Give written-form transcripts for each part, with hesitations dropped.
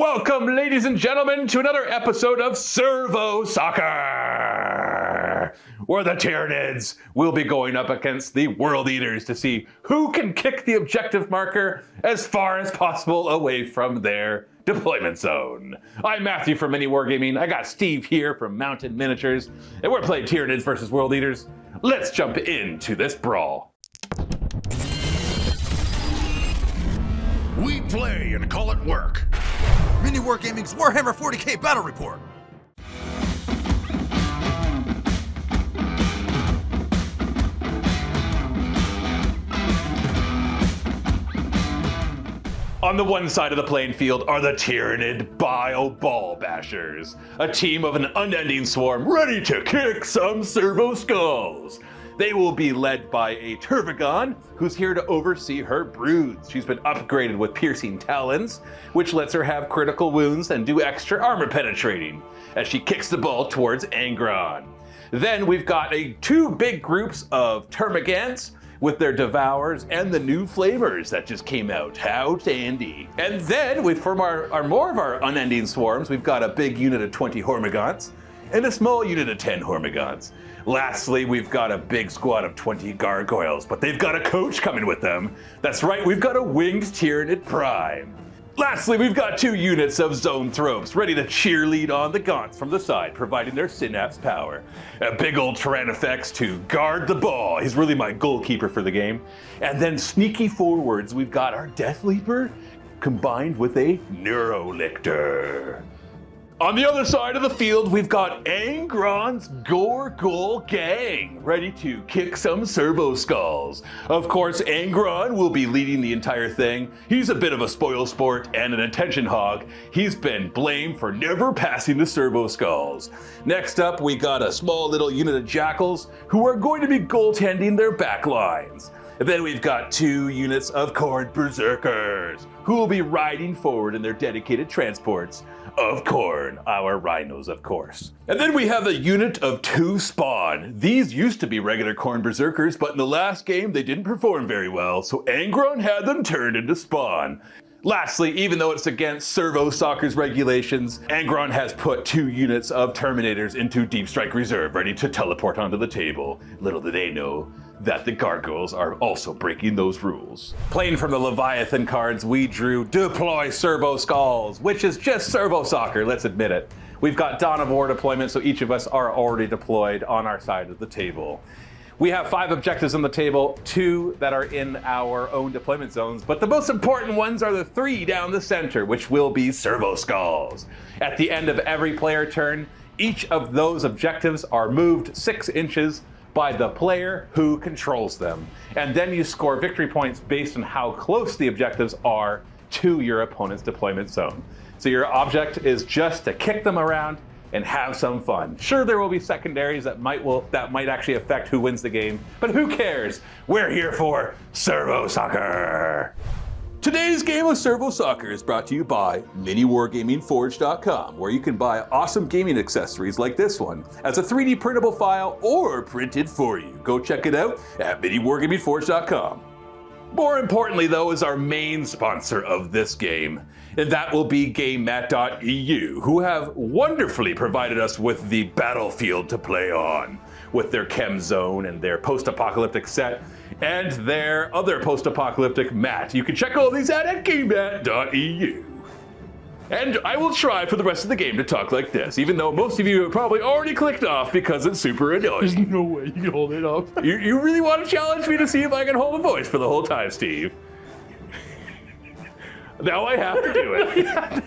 Welcome, ladies and gentlemen, to another episode of Servo Soccer, where the Tyranids will be going up against the World Eaters to see who can kick the objective marker as far as possible away from their deployment zone. I'm Matthew from MiniWarGaming. I got Steve here from Mountain Miniatures, and we're playing Tyranids versus World Eaters. Let's jump into this brawl. We play and call it work. MiniWarGaming's Warhammer 40k Battle Report. On the one side of the playing field are the Tyranid Bio Ball Bashers, a team of an unending swarm ready to kick some Servo Skulls. They will be led by a Tervagon, who's here to oversee her broods. She's been upgraded with piercing talons, which lets her have critical wounds and do extra armor penetrating, as she kicks the ball towards Angron. Then we've got two big groups of Termagants, with their Devourers and the new Flamers that just came out. How dandy. And then, from our more of our unending swarms, we've got a big unit of 20 Hormagaunts and a small unit of 10 Hormagaunts. Lastly, we've got a big squad of 20 Gargoyles, but they've got a coach coming with them. That's right, we've got a Winged Tyranid Prime. Lastly, we've got 2 units of Zoanthropes ready to cheerlead on the Gaunts from the side, providing their synapse power. A big old Tyrannifex to guard the ball. He's really my goalkeeper for the game. And then sneaky forwards, we've got our Death Leaper combined with a Neurolictor. On the other side of the field, we've got Angron's Gorgol Gang, ready to kick some Servo Skulls. Of course, Angron will be leading the entire thing. He's a bit of a spoil sport and an attention hog. He's been blamed for never passing the Servo Skulls. Next up, we got a small little unit of Jackals who are going to be goaltending their back lines. And then we've got 2 units of Khorne Berserkers who will be riding forward in their dedicated transports of Khorne, our rhinos, of course. And then we have a unit of 2 Spawn. These used to be regular Khorne Berserkers, but in the last game they didn't perform very well, so Angron had them turned into Spawn. Lastly, even though it's against Servo Soccer's regulations, Angron has put 2 units of Terminators into Deep Strike Reserve, ready to teleport onto the table. Little do they know that the Gargoyles are also breaking those rules. Playing from the Leviathan cards, we drew Deploy Servo Skulls, which is just Servo Soccer, let's admit it. We've got Dawn of War deployment, so each of us are already deployed on our side of the table. We have 5 objectives on the table, 2 that are in our own deployment zones, but the most important ones are the 3 down the center, which will be Servo Skulls. At the end of every player turn, each of those objectives are moved 6 inches by the player who controls them. And then you score victory points based on how close the objectives are to your opponent's deployment zone. So your object is just to kick them around and have some fun. Sure, there will be secondaries that might actually affect who wins the game, but who cares? We're here for Servo Soccer. Today's game of Servo Soccer is brought to you by MiniWarGamingForge.com, where you can buy awesome gaming accessories like this one as a 3D printable file or printed for you. Go check it out at MiniWarGamingForge.com. More importantly, though, is our main sponsor of this game, and that will be GameMat.Eu, who have wonderfully provided us with the battlefield to play on, with their chem zone and their post-apocalyptic set, and their other post-apocalyptic mat. You can check all these out at GameMat.Eu. And I will try for the rest of the game to talk like this, even though most of you have probably already clicked off because it's super annoying. There's no way you can hold it up. You really want to challenge me to see if I can hold a voice for the whole time, Steve? Now I have to do it.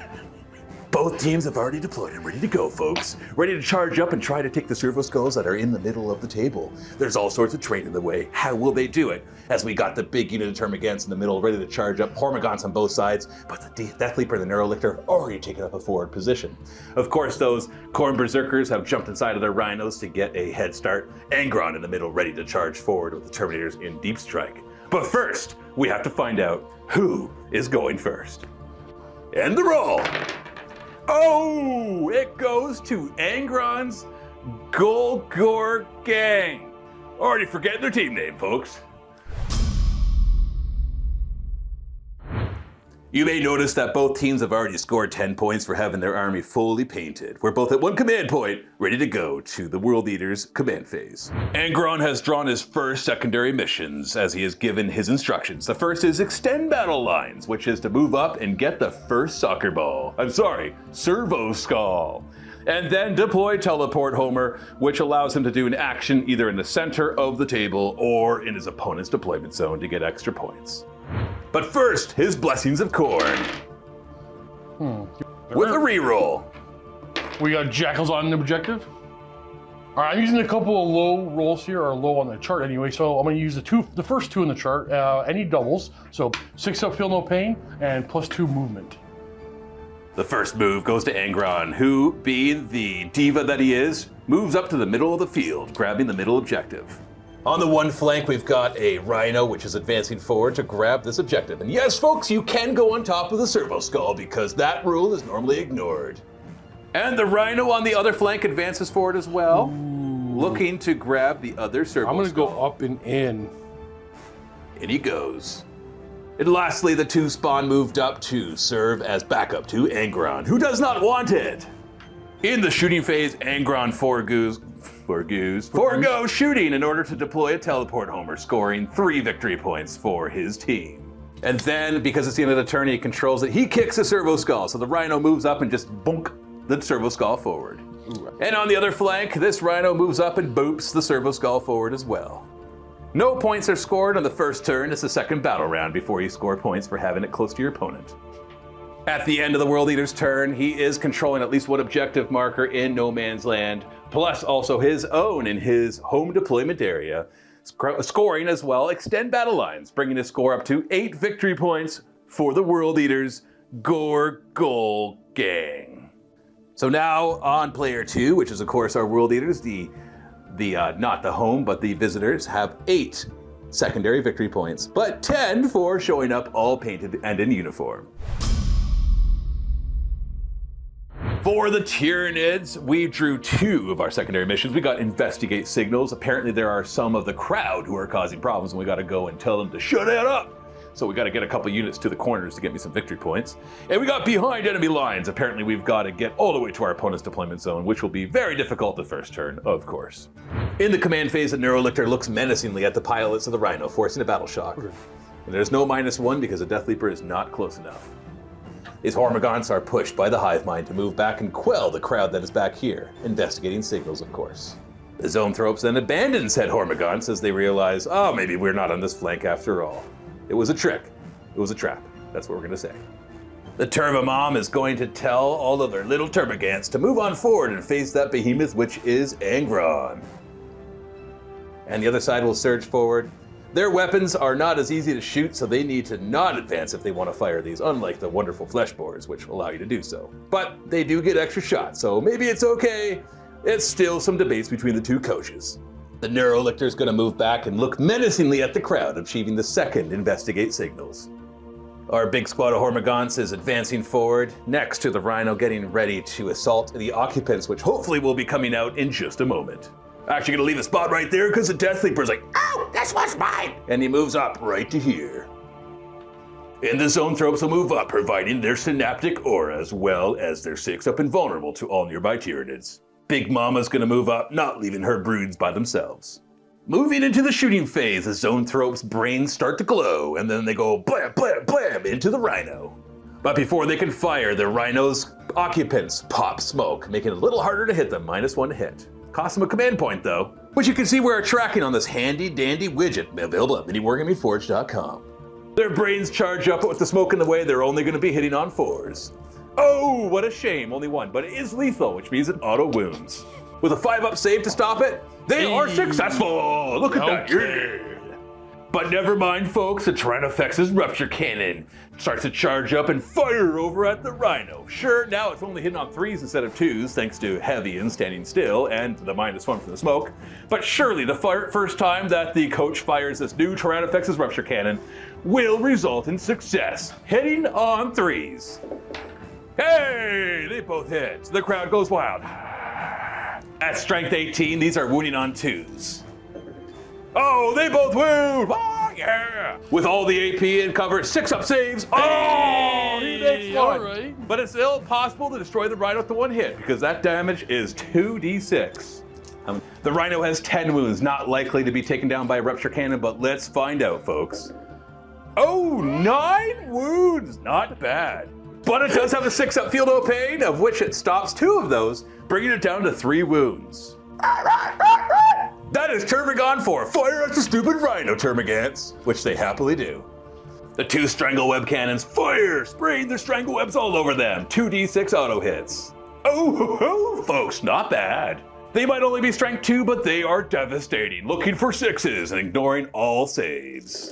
Both teams have already deployed and ready to go, folks. Ready to charge up and try to take the Servo Skulls that are in the middle of the table. There's all sorts of terrain in the way. How will they do it? As we got the big unit of Termagants in the middle, ready to charge up, Hormagaunts on both sides, but the Death Leaper and the Neurolictor have already taken up a forward position. Of course, those Khorne Berserkers have jumped inside of their rhinos to get a head start. Angron in the middle, ready to charge forward with the Terminators in Deep Strike. But first, we have to find out who is going first. And the roll! Oh, it goes to Angron's Gorgol Gang. Already forgetting their team name, folks. You may notice that both teams have already scored 10 points for having their army fully painted. We're both at one command point, ready to go to the World Eater's command phase. Angron has drawn his first secondary missions as he has given his instructions. The first is extend battle lines, which is to move up and get the first soccer ball. Servo Skull. And then deploy Teleport Homer, which allows him to do an action either in the center of the table or in his opponent's deployment zone to get extra points. But first, his Blessings of Corn. With a reroll. We got Jackals on the objective. All right, I'm using a couple of low rolls here, or low on the chart anyway, so I'm going to use the first two in the chart, any doubles. So 6 up, feel no pain, and +2 movement. The first move goes to Angron, who, being the diva that he is, moves up to the middle of the field, grabbing the middle objective. On the one flank, we've got a Rhino, which is advancing forward to grab this objective. And yes, folks, you can go on top of the Servo Skull because that rule is normally ignored. And the Rhino on the other flank advances forward as well, looking to grab the other Servo Skull. I'm going to go up and in. In he goes. And lastly, the 2 spawn moved up to serve as backup to Angron, who does not want it. In the shooting phase, Angron forgoes shooting in order to deploy a Teleport Homer, scoring 3 victory points for his team. And then, because it's the end of the turn, he controls it, he kicks a Servo Skull, so the Rhino moves up and just bonk the Servo Skull forward. And on the other flank, this Rhino moves up and boops the Servo Skull forward as well. No points are scored on the first turn. It's the second battle round before you score points for having it close to your opponent. At the end of the World Eater's turn, he is controlling at least one objective marker in No Man's Land, plus also his own in his home deployment area, scoring as well extend battle lines, bringing his score up to 8 victory points for the World Eater's Gorgol Gang. So now on player 2, which is of course our World Eaters, not the home, but the visitors, have 8 secondary victory points, but 10 for showing up all painted and in uniform. For the Tyranids, we drew 2 of our secondary missions. We got investigate signals. Apparently there are some of the crowd who are causing problems and we gotta go and tell them to shut it up. So we gotta get a couple units to the corners to get me some victory points. And we got behind enemy lines. Apparently we've gotta get all the way to our opponent's deployment zone, which will be very difficult the first turn, of course. In the command phase, the Neurolictor looks menacingly at the pilots of the Rhino, forcing a battle shock. And there's no -1 because the Death Leaper is not close enough. His Hormagaunts are pushed by the Hive Mind to move back and quell the crowd that is back here, investigating signals, of course. The Zoanthropes then abandon said Hormagaunts as they realize, oh, maybe we're not on this flank after all. It was a trick. It was a trap. That's what we're gonna say. The Turvamom is going to tell all of their little Termagants to move on forward and face that behemoth, which is Angron. And the other side will surge forward. Their weapons are not as easy to shoot, so they need to not advance if they want to fire these, unlike the wonderful fleshbores, which allow you to do so. But they do get extra shots, so maybe it's okay. It's still some debates between the 2 coaches. The Neurolictor's gonna move back and look menacingly at the crowd, achieving the second investigate signals. Our big squad of Hormagaunts is advancing forward, next to the Rhino getting ready to assault the occupants, which hopefully will be coming out in just a moment. Actually gonna leave a spot right there because the Death Leaper's like, oh, that's what's mine! And he moves up right to here. And the Zoanthropes will move up, providing their synaptic aura as well as their 6 up invulnerable to all nearby Tyranids. Big Mama's gonna move up, not leaving her broods by themselves. Moving into the shooting phase, the Zoanthropes' brains start to glow, and then they go blam, blam, blam into the Rhino. But before they can fire, the Rhino's occupants pop smoke, making it a little harder to hit them, -1 hit. Cost them a command point though, which you can see we're tracking on this handy dandy widget available at MiniWarGamingForge.com. Their brains charge up, but with the smoke in the way, they're only gonna be hitting on 4s. Oh, what a shame, only 1, but it is lethal, which means it auto wounds. With a 5-up save to stop it, they are successful! Look at that, yeah! But never mind, folks, the Tyrannofex's Rupture Cannon starts to charge up and fire over at the Rhino. Sure, now it's only hitting on 3s instead of 2s, thanks to Heavy and Standing Still, and the -1 from the smoke. But surely the first time that the coach fires this new Tyrannofex's Rupture Cannon will result in success, hitting on 3s. Hey, they both hit. The crowd goes wild. At strength 18, these are wounding on 2s. Oh, they both wound! Oh, yeah! With all the AP and cover, 6-up saves. Oh! one. Alright. But it's still possible to destroy the Rhino with the one hit, because that damage is 2d6. The Rhino has 10 wounds, not likely to be taken down by a Rupture Cannon, but let's find out, folks. Oh, 9 wounds! Not bad. But it does have a 6-up Feel No Pain, of which it stops 2 of those, bringing it down to 3 wounds. That is Termagant for fire at the stupid Rhino, Termagants, which they happily do. The 2 Strangle Web Cannons fire, spraying their Strangle Webs all over them. 2d6 auto hits. Oh, folks, not bad. They might only be strength 2, but they are devastating, looking for 6s and ignoring all saves.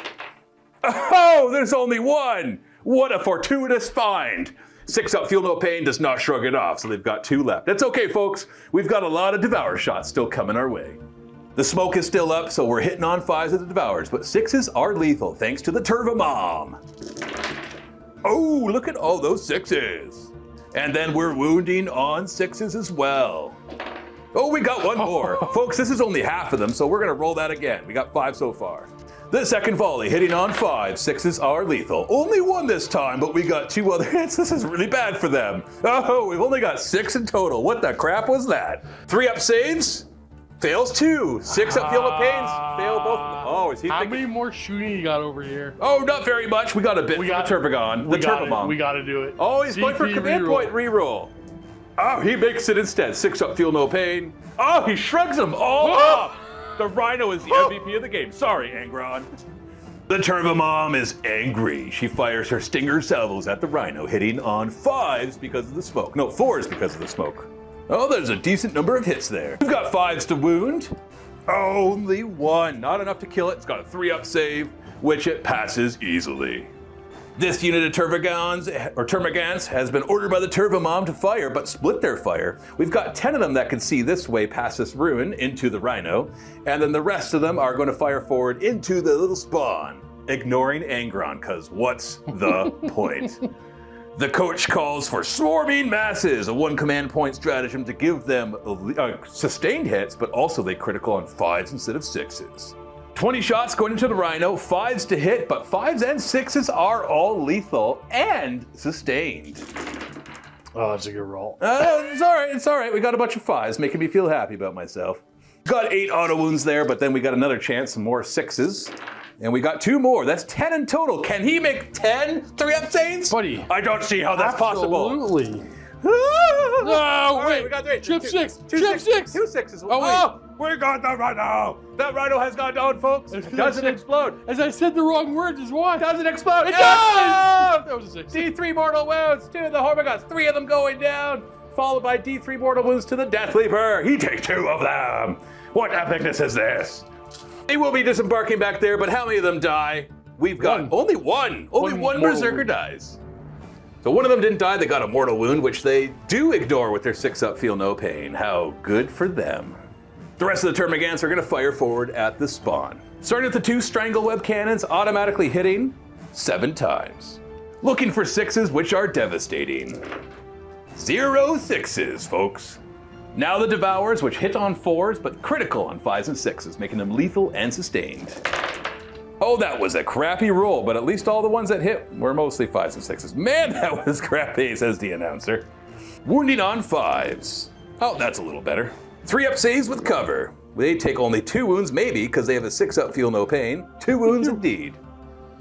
Oh, there's only 1! What a fortuitous find! 6-up Feel No Pain does not shrug it off, so they've got 2 left. It's okay, folks. We've got a lot of Devour shots still coming our way. The smoke is still up, so we're hitting on 5s with the Devours, but 6s are lethal thanks to the Turvamom. Oh, look at all those 6s. And then we're wounding on 6s as well. Oh, we got 1 more. Folks, this is only half of them, so we're gonna roll that again. We got 5 so far. The second volley, hitting on 5, 6s are lethal. Only 1 this time, but we got 2 other hits. This is really bad for them. Oh, we've only got 6 in total. What the crap was that? 3-up saves, fails 2. 6-up Feel No Pains, fail both. Oh, is he How thinking? many more shooting you got over here? Oh, not very much. We got a bit from the Turvagon, the Turbomom. We gotta do it. Oh, he's going for a command point reroll. Oh, he makes it instead. 6-up Feel No Pain. Oh, he shrugs them all off. The Rhino is the MVP of the game. Sorry, Angron. The Turvamom is angry. She fires her Stinger salvos at the Rhino, hitting on 5s because of the smoke. No, 4s because of the smoke. Oh, there's a decent number of hits there. We've got 5s to wound. Only 1. Not enough to kill it. It's got a 3-up save, which it passes easily. This unit of Termagants has been ordered by the Turvamom to fire, but split their fire. We've got 10 of them that can see this way past this ruin into the Rhino, and then the rest of them are going to fire forward into the little spawn, ignoring Angron, because what's the point? The coach calls for swarming masses, a 1 command point stratagem to give them sustained hits, but also they critical on 5s instead of 6s. 20 shots going into the Rhino, 5s to hit, but 5s and 6s are all lethal and sustained. Oh, that's a good roll. It's all right. We got a bunch of 5s, making me feel happy about myself. Got 8 auto wounds there, but then we got another chance, some more 6s. And we got 2 more. That's 10 in total. Can he make 10 3-up saves? Buddy. I don't see how that's possible. Absolutely. No, wait. we got 3. Chip 6. Two Chip 6. 2 6s. Oh, wait. We got the Rhino. That Rhino has gone down, folks. Doesn't explode. As I said the wrong words is why. Doesn't explode. It No! does! That was a 6. D3 mortal wounds. 2 of the Hormagaunts. 3 of them going down. Followed by D3 mortal wounds to the Death Leaper. He takes 2 of them. What epicness is this? They will be disembarking back there, but how many of them die? We've got only 1. Only 1 Berserker dies. So 1 of them didn't die. They got a mortal wound, which they do ignore with their 6-up Feel No Pain. How good for them. The rest of the Termagants are going to fire forward at the spawn. Starting with the 2 Strangle Web Cannons, automatically hitting 7 times. Looking for 6s, which are devastating. 0 6s, folks. Now the Devours, which hit on 4s, but critical on 5s and 6s, making them lethal and sustained. Oh, that was a crappy roll, but at least all the ones that hit were mostly 5s and 6s. Man, that was crappy, says the announcer. Wounding on 5s. Oh, that's a little better. 3-up saves with cover. They take only 2 wounds, maybe, because they have a 6-up Feel No Pain. 2 wounds indeed.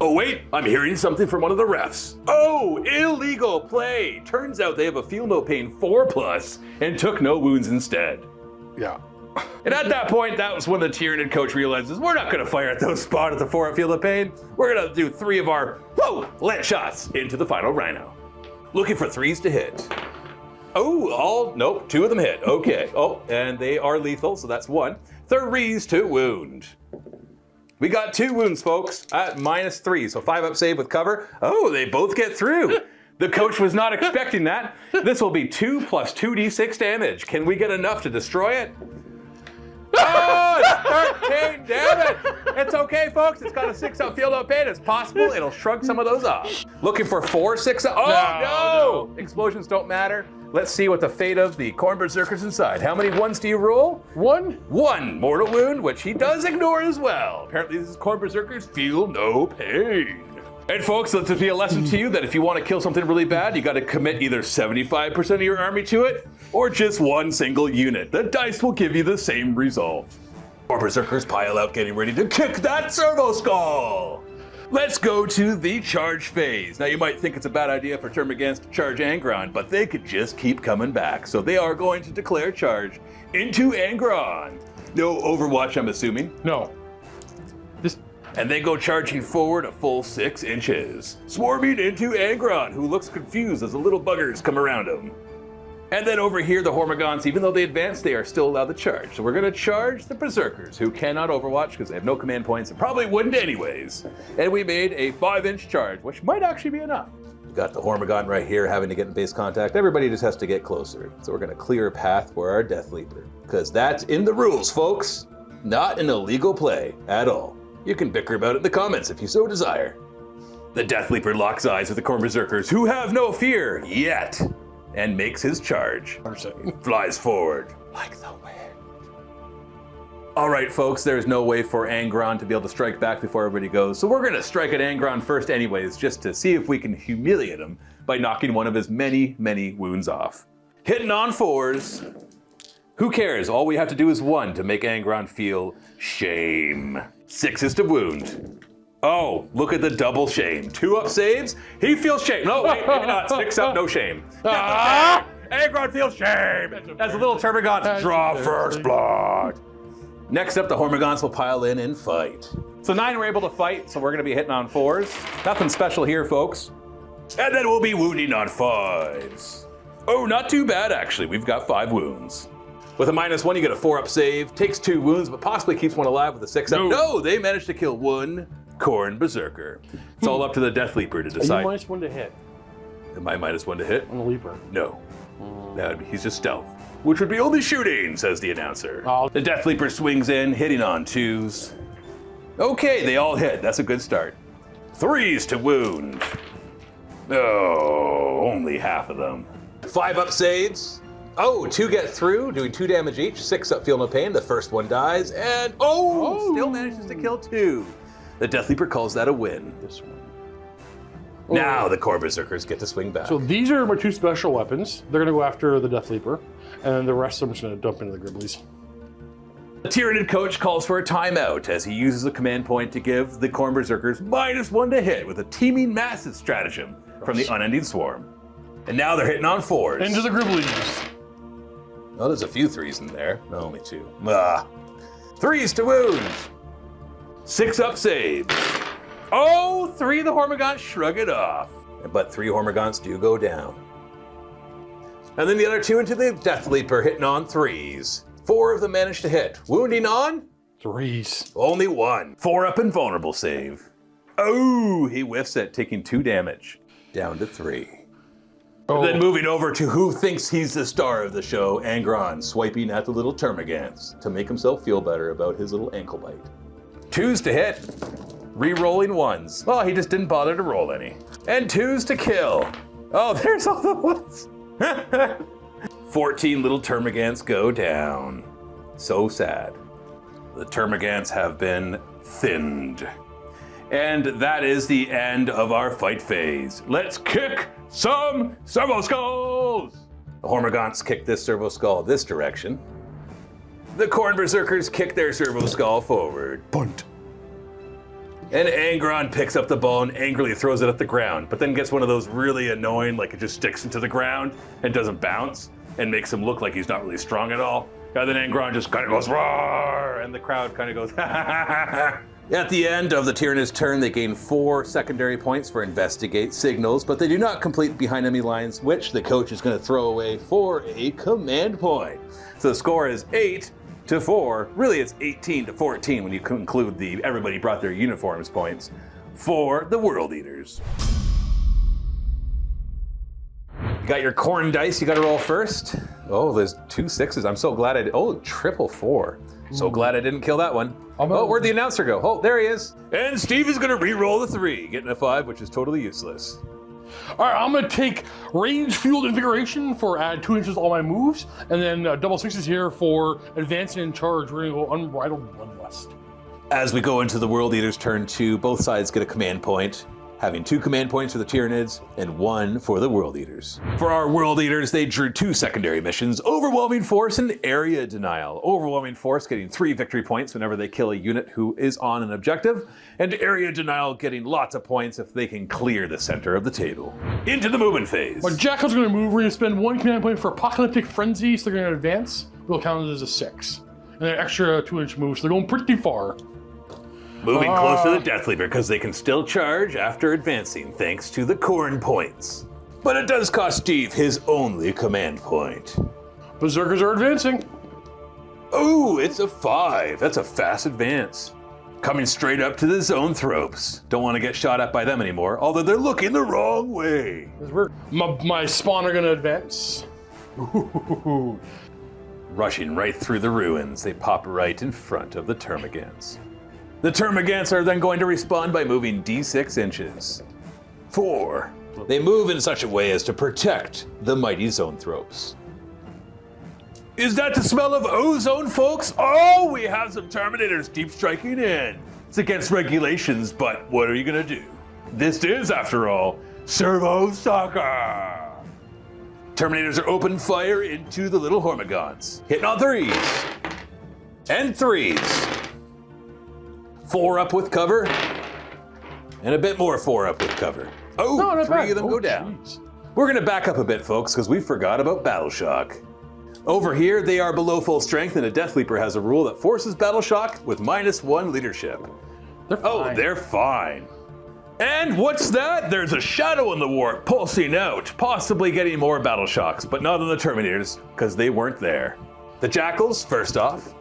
Oh wait, I'm hearing something from one of the refs. Oh, illegal play. Turns out they have a Feel No Pain 4+ and took no wounds instead. Yeah. And at that point, that was when the Tyranid coach realizes we're not going to fire at those spot at the 4-up Feel No Pain. We're going to do 3 of our lance shots into the final Rhino. Looking for 3s to hit. Oh, nope, 2 of them hit. Okay. Oh, and they are lethal, so that's 1. 3s to wound. We got 2 wounds, folks, at -3, so 5-up save with cover. Oh, they both get through. The coach was not expecting that. This will be 2 + 2d6 damage. Can we get enough to destroy it? Oh, it's 13, damn it. It's okay, folks. It's got a 6-up Feel No Pain. It's possible it'll shrug some of those off. Looking for 4 6-up. Oh, no. Explosions don't matter. Let's see what the fate of the Corn Berserkers inside. How many 1s do you roll? 1. 1 mortal wound, which he does ignore as well. Apparently, this is Corn Berserkers Feel No Pain. And folks, let this be a lesson to you that if you want to kill something really bad, you got to commit either 75% of your army to it, or just one single unit. The dice will give you the same result. Our berserkers pile out getting ready to kick that Servo Skull! Let's go to the charge phase. Now you might think it's a bad idea for Termagants to charge Angron, but they could just keep coming back. So they are going to declare charge into Angron. No Overwatch, I'm assuming. No. And they go charging forward a full 6 inches, swarming into Angron, who looks confused as the little buggers come around him. And then over here, the Hormagaunts, even though they advance, they are still allowed to charge. So we're going to charge the Berserkers, who cannot Overwatch because they have no command points and probably wouldn't anyways. And we made a 5-inch charge, which might actually be enough. We've got the Hormagaunt right here having to get in base contact. Everybody just has to get closer. So we're going to clear a path for our Death Leaper, because that's in the rules, folks. Not an illegal play at all. You can bicker about it in the comments if you so desire. The Death Leaper locks eyes with the Khorne Berserkers, who have no fear yet, and makes his charge. Flies forward like the wind. All right, folks, there's no way for Angron to be able to strike back before everybody goes, so we're gonna strike at Angron first anyways, just to see if we can humiliate him by knocking one of his many, many wounds off. Hitting on 4s. Who cares? All we have to do is 1 to make Angron feel shame. 6 is to wound. Oh, look at the double shame. 2 up saves, he feels shame. No, wait, maybe not. 6 up, no shame. Angron feels shame as the little Termagants draw first blood. Next up, the Hormagaunts will pile in and fight. So 9 were able to fight, so we're gonna be hitting on 4s. Nothing special here, folks. And then we'll be wounding on 5s. Oh, not too bad, actually. We've got 5 wounds. With a -1, you get a 4-up save, takes 2 wounds, but possibly keeps 1 alive with a 6-up. No, they managed to kill 1 Khorne Berserker. It's all up to the Death Leaper to decide. Are you -1 to hit? Am I -1 to hit? On the Leaper. No. He's just stealth. Which would be only shooting, says the announcer. The Death Leaper swings in, hitting on 2s. Okay, they all hit. That's a good start. 3s to wound. Oh, only half of them. 5-up saves. Oh, 2 get through, doing 2 damage each. 6 up, feel no pain. The first one dies, and still manages to kill 2. The Death Leaper calls that a win. This one. Now the Khorne Berserkers get to swing back. So these are my 2 special weapons. They're gonna go after the Death Leaper, and then the rest I'm just gonna dump into the Gribblies. The Tyranid coach calls for a timeout as he uses a command point to give the Khorne Berserkers -1 to hit with a teaming massive stratagem from the Unending Swarm. And now they're hitting on 4s. Into the Gribblies. Oh, there's a few 3s in there. No, only 2. 3s to wound. 6-up saves. Oh, 3 of the Hormagaunts shrug it off. But 3 Hormagaunts do go down. And then the other 2 into the Death Leaper hitting on 3s. 4 of them manage to hit. Wounding on 3s. Only 1. 4-up invulnerable save. Oh, he whiffs it, taking 2 damage. Down to 3. Oh. Then moving over to who thinks he's the star of the show, Angron, swiping at the little Termagants to make himself feel better about his little ankle bite. 2s to hit, re-rolling 1s. Oh, he just didn't bother to roll any. And 2s to kill. Oh, there's all the 1s. 14 little Termagants go down. So sad. The Termagants have been thinned. And that is the end of our fight phase. Let's kick some Servo Skulls! The Hormagaunts kick this Servo Skull this direction. The Khorne Berserkers kick their Servo Skull forward. Bunt. And Angron picks up the ball and angrily throws it at the ground, but then gets one of those really annoying, like it just sticks into the ground and doesn't bounce and makes him look like he's not really strong at all. And then Angron just kind of goes, roar, and the crowd kind of goes, ha ha ha ha. At the end of the Tyranids' turn, they gain 4 secondary points for investigate signals, but they do not complete behind enemy lines, which the coach is going to throw away for a command point. So the score is 8-4. Really, it's 18-14 when you include the everybody brought their uniforms points for the World Eaters. You got your corn dice you got to roll first. Oh, there's 2 6s. I'm so glad triple 4. So glad I didn't kill that one. Oh, where'd the announcer go? Oh, there he is. And Steve is gonna re-roll the 3, getting a 5, which is totally useless. All right, I'm gonna take range, fueled invigoration for add 2 inches to all my moves, and then double 6s here for advance and charge. We're gonna go unbridled bloodlust. As we go into the World Eater's turn 2, both sides get a command point. having 2 command points for the Tyranids and 1 for the World Eaters. For our World Eaters, they drew 2 secondary missions, Overwhelming Force and Area Denial. Overwhelming Force getting 3 victory points whenever they kill a unit who is on an objective, and Area Denial getting lots of points if they can clear the center of the table. Into the movement phase. When Jackal's going to move, we're going to spend 1 command point for Apocalyptic Frenzy, so they're going to advance. We'll count it as a 6. And an extra 2-inch move, so they're going pretty far. Moving close to the Death Leaper because they can still charge after advancing thanks to the Corn points. But it does cost Steve his only command point. Berserkers are advancing. Oh, it's a 5. That's a fast advance. Coming straight up to the Zoanthropes. Don't want to get shot at by them anymore, although they're looking the wrong way. My spawn are going to advance. Ooh. Rushing right through the ruins, they pop right in front of the Termagants. The Termagants are then going to respond by moving d6 inches. 4. They move in such a way as to protect the mighty Zoanthropes. Is that the smell of ozone, folks? Oh, we have some Terminators deep striking in. It's against regulations, but what are you gonna do? This is, after all, Servo Soccer. Terminators are open fire into the little Hormigons. Hitting on 3s. And 3s. 4 up with cover. And a bit more 4 up with cover. Oh, no, 3 of them go down. Geez. We're gonna back up a bit, folks, because we forgot about Battle Shock. Over here, they are below full strength, and a Death Leaper has a rule that forces Battle Shock with -1 leadership. They're fine. Oh, they're fine. And what's that? There's a shadow in the warp pulsing out, possibly getting more Battle Shocks, but not on the Terminators, because they weren't there. The Jackals, first off,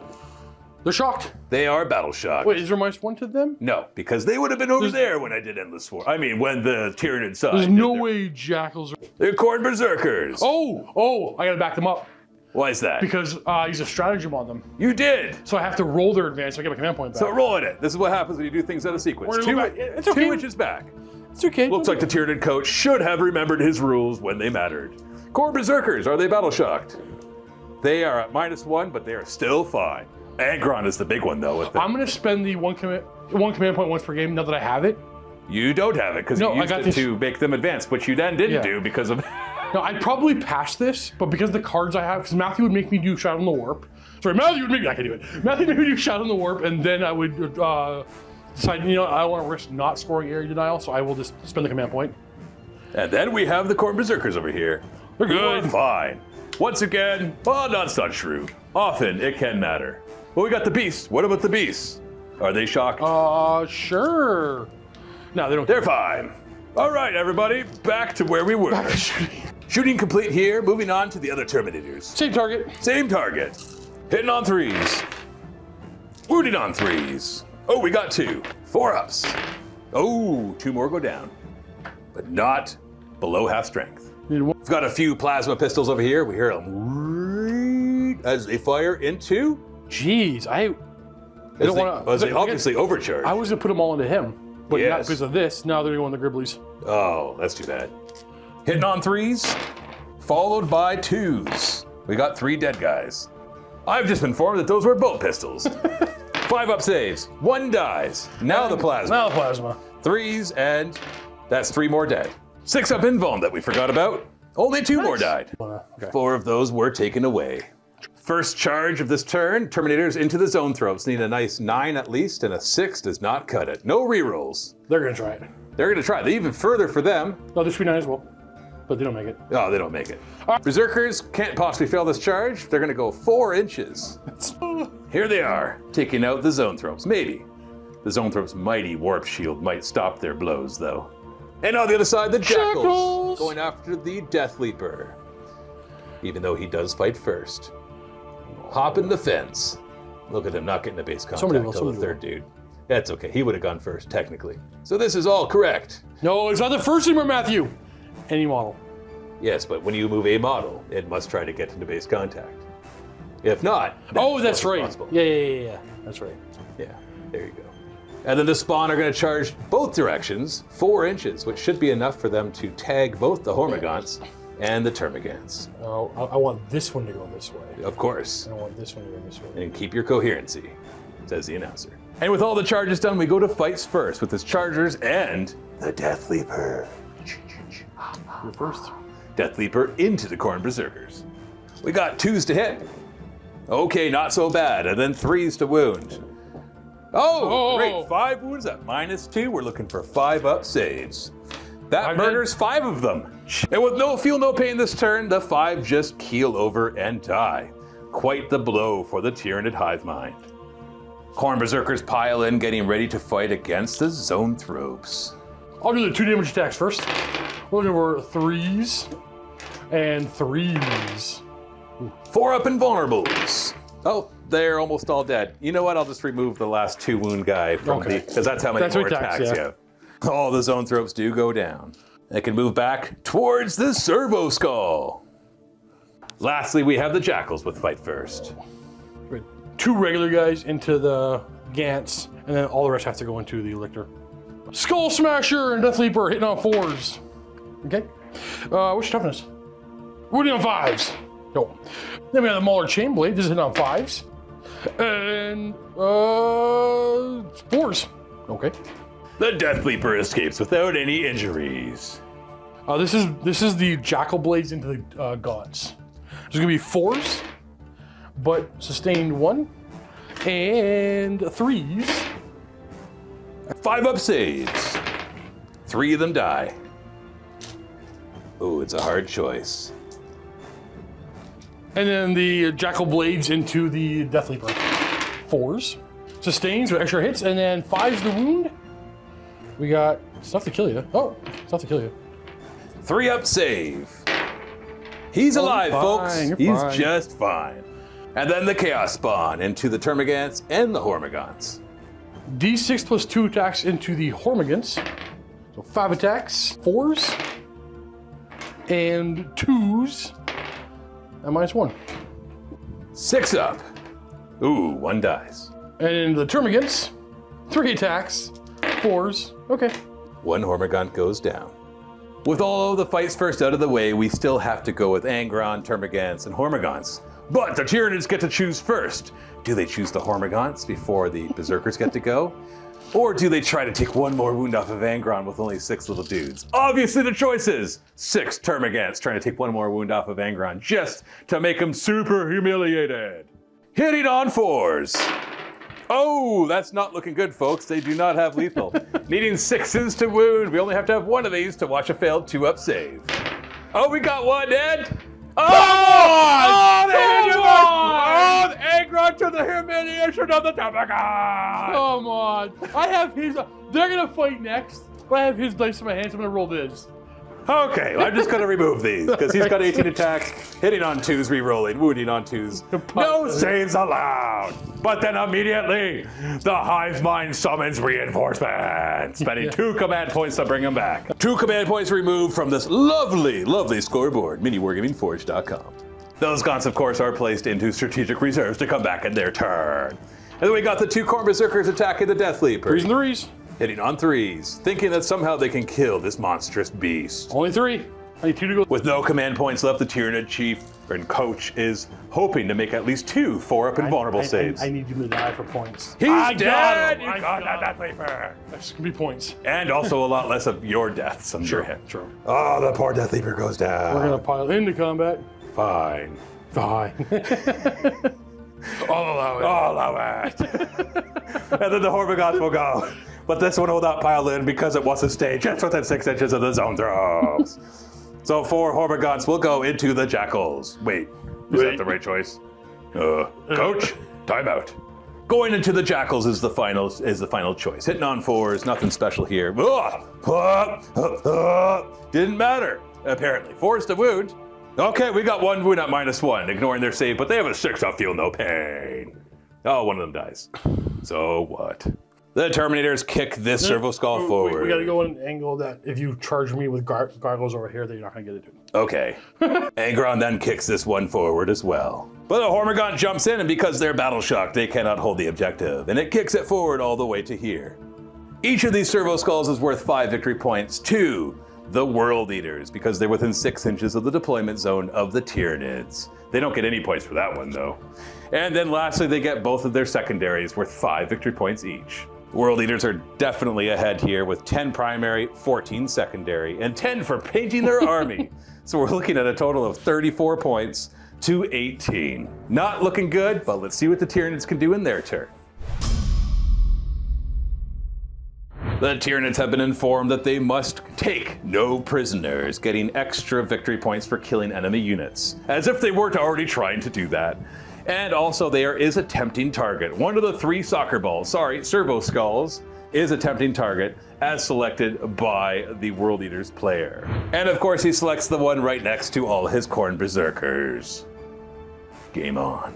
They're shocked. they are Battle Shocked. Wait, is there -1 to them? No, because they would have been over there when I did Endless War. I mean, when the Tyranid side. There's did no their- way Jackals are... They're Corn Berserkers. Oh, I gotta back them up. Why is that? Because I use a stratagem on them. You did. So I have to roll their advance so I get my command point back. So rolling it. This is what happens when you do things out of sequence. We're gonna go back. It's okay. 2 inches back. It's okay. Looks like the Tyranid coach should have remembered his rules when they mattered. Corn Berserkers, are they Battle Shocked? They are at -1, but they are still fine. Angron is the big one, though. With I'm going to spend the one command point once per game now that I have it. You don't have it because No, you I used got it this- to make them advance, which you then didn't Yeah. do because of... No, I'd probably pass this, but because the cards I have, because Matthew would make me do Shadow in the Warp. Sorry, Matthew would make me, I can do it. Matthew would make me do Shadow in the Warp, and then I would decide, you know, I don't want to risk not scoring Area Denial, so I will just spend the command point. And then we have the Corn Berserkers over here. They're Who are good. fine. Once again, well, not such true. Often it can matter. Well, we got the Beasts. What about the Beasts? Are they shocked? Sure. No, they don't. They're fine. All right, everybody, back to where we were. Shooting complete here, moving on to the other Terminators. Same target. Same target. Hitting on 3s. Wounding on 3s. Oh, we got 2. 4 ups. Oh, 2 more go down. But not below half strength. Need one. We've got a few plasma pistols over here. We hear them as they fire into... Jeez, I don't want to. They obviously overcharged. I was going to put them all into him, but not Yes. because of this. Now they're going to Gribblies. Oh, that's too bad. Hitting on 3s, followed by 2s. We got 3 dead guys. I've just been informed that those were bolt pistols. 5 up saves, 1 dies. Now the plasma. Now the plasma. 3s, and that's 3 more dead. 6 up invuln that we forgot about. Only 2 more died. Okay. 4 of those were taken away. First charge of this turn, Terminators into the Zoanthropes. Need a nice 9 at least, and a 6 does not cut it. No rerolls. They're going to try it. They're going to try. They even further for them. No, they're 9 as well, but they don't make it. Oh, they don't make it. Berserkers can't possibly fail this charge. They're going to go 4 inches. Here they are, taking out the Zoanthropes. Maybe. The Zoanthropes' mighty warp shield might stop their blows, though. And on the other side, the Jackals going after the Death Leaper. Even though he does fight first. Hopping the fence. Look at him not getting a base contact until the third dude. That's okay. He would have gone first, technically. So this is all correct. No, it's not the first anymore, Matthew. Any model. Yes, but when you move a model, it must try to get into base contact. If not, Oh, that's right. possible. Yeah. That's right. Yeah, there you go. And then the spawn are going to charge both directions, 4 inches, which should be enough for them to tag both the Hormigants and the Termagants. Oh, I want this one to go this way. Of course. I don't want this one to go this way. And keep your coherency, says the announcer. And with all the charges done, we go to fights first with his chargers and the Death Leaper. You're first. Death Leaper into the Khorne Berserkers. We got 2s to hit. Okay, not so bad. And then 3s to wound. Oh, great. 5 wounds at -2. We're looking for 5 up saves. That murders 5 of them. And with no feel, no pain this turn, the 5 just keel over and die. Quite the blow for the Tyranid hive mind. Khorne Berserkers pile in, getting ready to fight against the Zoanthropes. I'll do the 2 damage attacks first. We're looking for 3s and 3s. 4 up invulnerables. Oh, they're almost all dead. You know what? I'll just remove the last 2 wound guy from because that's how many more attacks you have. All the Zoanthropes do go down. They can move back towards the Servo Skull. Lastly, we have the Jackals with fight first. 2 regular guys into the Gants, and then all the rest have to go into the Lictor. Skull Smasher and Death Leaper hitting on 4s. Okay. What's your toughness? We're hitting on 5s. No. Then we have the Mauler Chainblade. This is hitting on 5s. And 4s. Okay. The Death Leaper escapes without any injuries. This is the Jackal Blades into the Gaunts. There's gonna be 4s, but sustained 1, and 3s. 5 up saves. 3 of them die. Oh, it's a hard choice. And then the Jackal Blades into the Death Leaper. 4s. Sustains with extra hits, and then 5s to wound. We got stuff to kill you. Oh, stuff to kill you. 3 up save. He's alive, folks. He's fine. just fine. And then the Chaos Spawn into the Termagants and the Hormagaunts. D6 plus 2 attacks into the Hormagaunts. So 5 attacks, 4s, and 2s, and -1. 6 up. Ooh, 1 dies. And in the Termagants, 3 attacks, 4s. Okay. 1 Hormagaunt goes down. With all of the fights first out of the way, we still have to go with Angron, Termagants, and Hormagaunts. But the Tyranids get to choose first. Do they choose the Hormagaunts before the Berserkers get to go? Or do they try to take 1 more wound off of Angron with only 6 little dudes? Obviously the choice is 6 Termagants trying to take 1 more wound off of Angron just to make him super humiliated. Hitting on 4s. Oh, that's not looking good, folks. They do not have lethal. Needing 6s to wound. We only have to have 1 of these to watch a failed 2-up save. Oh, we got 1 dead. Oh, they didn't do it! Oh, Angron to the humiliation of the Termagant! Come on. I have his. They're going to fight next, but I have his dice in my hands. I'm going to roll this. Okay, well, I'm just going to remove these because he's got 18 attacks, hitting on 2s, re-rolling, wounding on 2s. No saves allowed. But then immediately, the hive mind summons reinforcements, spending 2 command points to bring him back. 2 command points removed from this lovely, lovely scoreboard, MiniWarGamingForge.com. Those gaunts, of course, are placed into strategic reserves to come back in their turn. And then we got the 2 Khorne Berserkers attacking the Death Leaper. 3s and 3s. Hitting on 3s, thinking that somehow they can kill this monstrous beast. Only 3. I need 2 to go. With no command points left, the Tyranid chief and coach is hoping to make at least 2 4-up invulnerable saves. I need you to die for points. He's dead! You got that Death Leaper! That's going to be points. And also a lot less of your deaths under him. True. Oh, the poor Death Leaper goes down. We're going to pile into combat. Fine. Fine. I'll allow it. I'll allow it. And then the Hormagaunts will go. But this one will not pile in because it wasn't stayed just within 6 inches of the Zoanthropes. So 4 Hormagaunts will go into the Jackals. Wait, is that the right choice? Coach, timeout. Going into the Jackals is the final choice. Hitting on 4s, nothing special here. Didn't matter, apparently. 4s to wound. Okay, we got 1 wound at -1, ignoring their save, but they have a 6 up, feel no pain. Oh, 1 of them dies. So what? The Terminators kick this Servo Skull forward. We gotta go in an angle that if you charge me with gargoyles over here, that you're not gonna get it. Okay. Angron then kicks this one forward as well. But the Hormagaunts jumps in, and because they're battle shocked, they cannot hold the objective, and it kicks it forward all the way to here. Each of these Servo Skulls is worth 5 victory points to the World Eaters, because they're within 6 inches of the deployment zone of the Tyranids. They don't get any points for that one, though. And then lastly, they get both of their secondaries worth 5 victory points each. World Eaters are definitely ahead here with 10 primary, 14 secondary, and 10 for painting their army. So we're looking at a total of 34 points to 18. Not looking good, but let's see what the Tyranids can do in their turn. The Tyranids have been informed that they must take no prisoners, getting extra victory points for killing enemy units, as if they weren't already trying to do that. And also there is a tempting target. One of the 3 soccer balls, Servo Skulls, is a tempting target as selected by the World Eaters player. And of course he selects the one right next to all his Khorne Berserkers. Game on.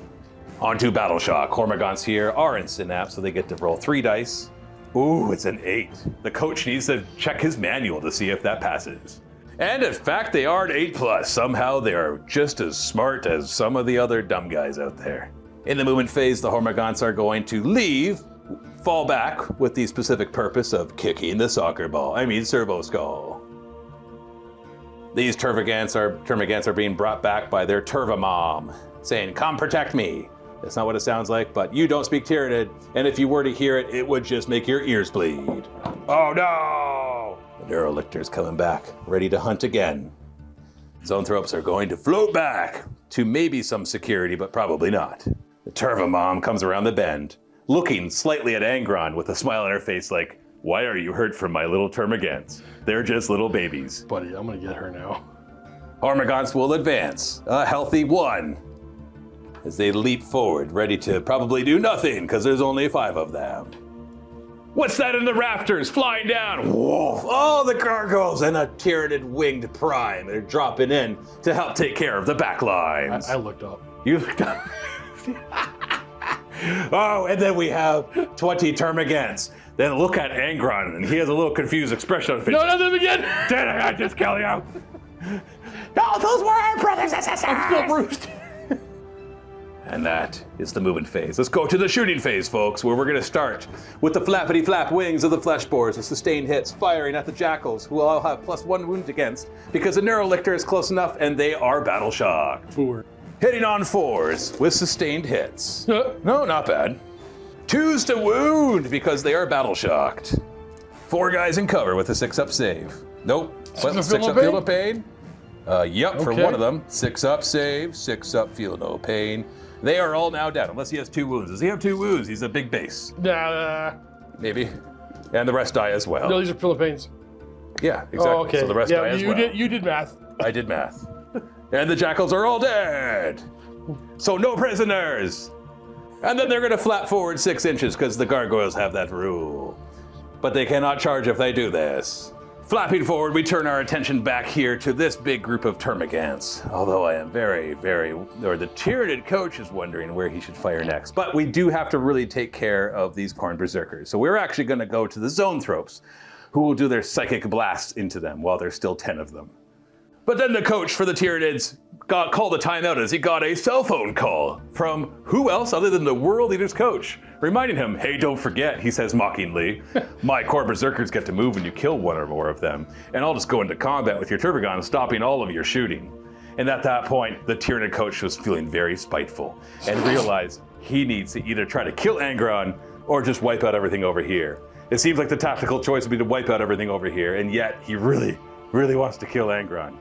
On to Battle Shock. Hormagaunts here are in Synapse, so they get to roll 3 dice. Ooh, it's an 8. The coach needs to check his manual to see if that passes. And in fact, they are an 8+. Somehow they are just as smart as some of the other dumb guys out there. In the movement phase, the Hormagaunts are going to leave, fall back with the specific purpose of kicking the soccer ball. Servo Skull. These Termagants are being brought back by their Turva mom, saying, "Come protect me." That's not what it sounds like, but you don't speak Tyranid, and if you were to hear it, it would just make your ears bleed. Oh no! The Neurolictor's coming back, ready to hunt again. Zoanthropes are going to float back to maybe some security, but probably not. The Turva mom comes around the bend, looking slightly at Angron with a smile on her face like, "Why are you hurt from my little Termagants? They're just little babies." Buddy, I'm gonna get her now. Hormagaunts will advance, a healthy 1. As they leap forward, ready to probably do nothing, because there's only 5 of them. What's that in the rafters, flying down? Whoa! Oh, the gargoyles and a Tyranid winged prime. They're dropping in to help take care of the back lines. I looked up. You looked up. Oh, and then we have 20 Termagants. Then look at Angron, and he has a little confused expression on his face. No, not them again! Did I just kill you? No, those were our brothers and sisters! I'm still bruised. And that is the movement phase. Let's go to the shooting phase, folks, where we're going to start with the flappity-flap wings of the flesh boars, the sustained hits firing at the jackals, who all have +1 wound against, because the Neurolictor is close enough and they are battle shocked. Poor. Hitting on 4s with sustained hits. No, not bad. 2s to wound because they are battle shocked. 4 guys in cover with a 6-up save. Nope. 6-up field of pain? Yep, for one of them. 6-up save, 6-up feel no pain. They are all now dead, unless he has 2 wounds. Does he have 2 wounds? He's a big base. Nah. Maybe. And the rest die as well. No, these are Philippines. Yeah, exactly. Oh, okay. So the rest die as well. You did math. I did math. And the jackals are all dead. So no prisoners. And then they're going to flap forward 6 inches because the gargoyles have that rule. But they cannot charge if they do this. Flapping forward, we turn our attention back here to this big group of Termagants. Although I am the Tyranid coach is wondering where he should fire next. But we do have to really take care of these Khorne Berserkers. So we're actually going to go to the Zoanthropes, who will do their psychic blasts into them while there's still 10 of them. But then the coach for the Tyranids called a timeout as he got a cell phone call from who else other than the World Eaters coach, reminding him, "Hey, don't forget," he says mockingly, "my Khorne Berserkers get to move when you kill 1 or more of them, and I'll just go into combat with your Turvagon, stopping all of your shooting." And at that point, the Tyranid coach was feeling very spiteful and realized he needs to either try to kill Angron or just wipe out everything over here. It seems like the tactical choice would be to wipe out everything over here, and yet he really wants to kill Angron.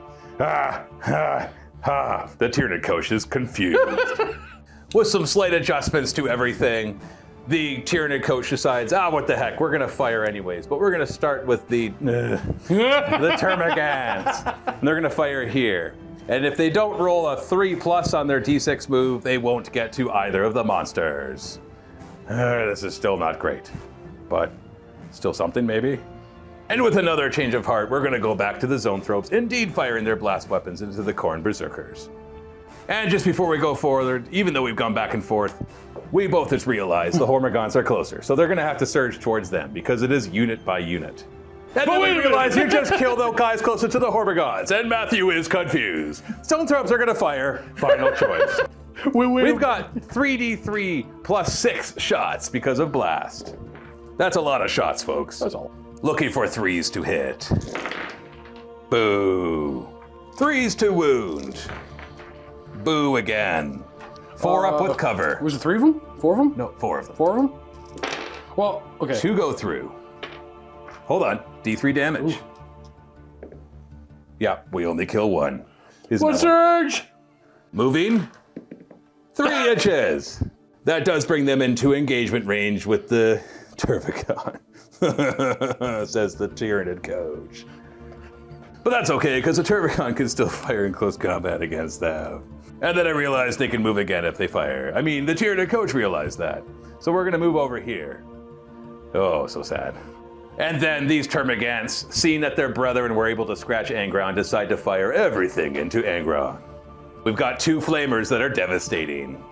The Tyranid coach is confused. With some slight adjustments to everything, the Tyranid coach decides, what the heck, we're gonna fire anyways, but we're gonna start with the Termagants. And they're gonna fire here. And if they don't roll a 3+ on their D6 move, they won't get to either of the monsters. This is still not great, but still something maybe. And with another change of heart, we're going to go back to the Zoanthropes, indeed firing their blast weapons into the Khorne Berserkers. And just before we go forward, even though we've gone back and forth, we both just realized the Hormagaunts are closer, so they're going to have to surge towards them, because it is unit by unit. And then we realize you just killed the guys closer to the Hormagaunts, and Matthew is confused. Zoanthropes are going to fire, final choice. We've got 3d3 plus 6 shots because of blast. That's a lot of shots, folks. That's all. Looking for 3s to hit. Boo. 3s to wound. Boo again. 4 up with cover. Was it 3 of them? 4 of them? No, 4 of them. 4 of them? Well, okay. 2 go through. Hold on. D3 damage. Ooh. Yeah, we only kill 1. One surge! Moving 3 inches. That does bring them into engagement range with the Turvicon, says the Tyranid coach. But that's okay, because the Turvicon can still fire in close combat against them. And then I realized they can move again if they fire. I mean, the Tyranid coach realized that. So we're gonna move over here. Oh, so sad. And then these Termagants, seeing that their brethren were able to scratch Angron, decide to fire everything into Angron. We've got 2 flamers that are devastating.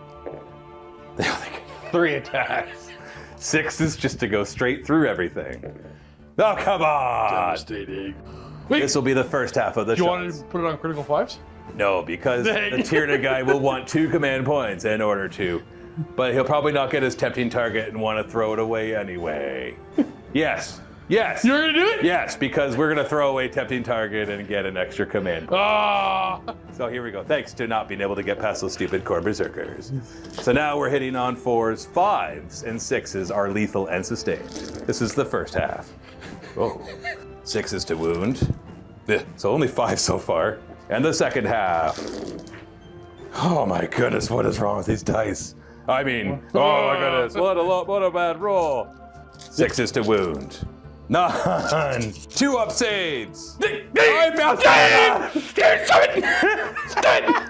They only get 3 attacks. 6 is just to go straight through everything. Oh, come on! Devastating. Wait, this will be the first half of the show. do you want to put it on critical 5s? No, because the Tyraniid guy will want 2 command points in order to. But he'll probably not get his tempting target and want to throw it away anyway. Yes. Yes. You're gonna do it? Yes, because we're gonna throw away tempting target and get an extra command. Ah! So here we go. Thanks to not being able to get past those stupid core berserkers. So now we're hitting on 4s, 5s, and 6s are lethal and sustained. This is the first half. Oh. 6s to wound. So only 5 so far. And the second half. Oh my goodness, what is wrong with these dice? I mean, oh my goodness, what a bad roll. 6s to wound. None. 2 up saves. I found that.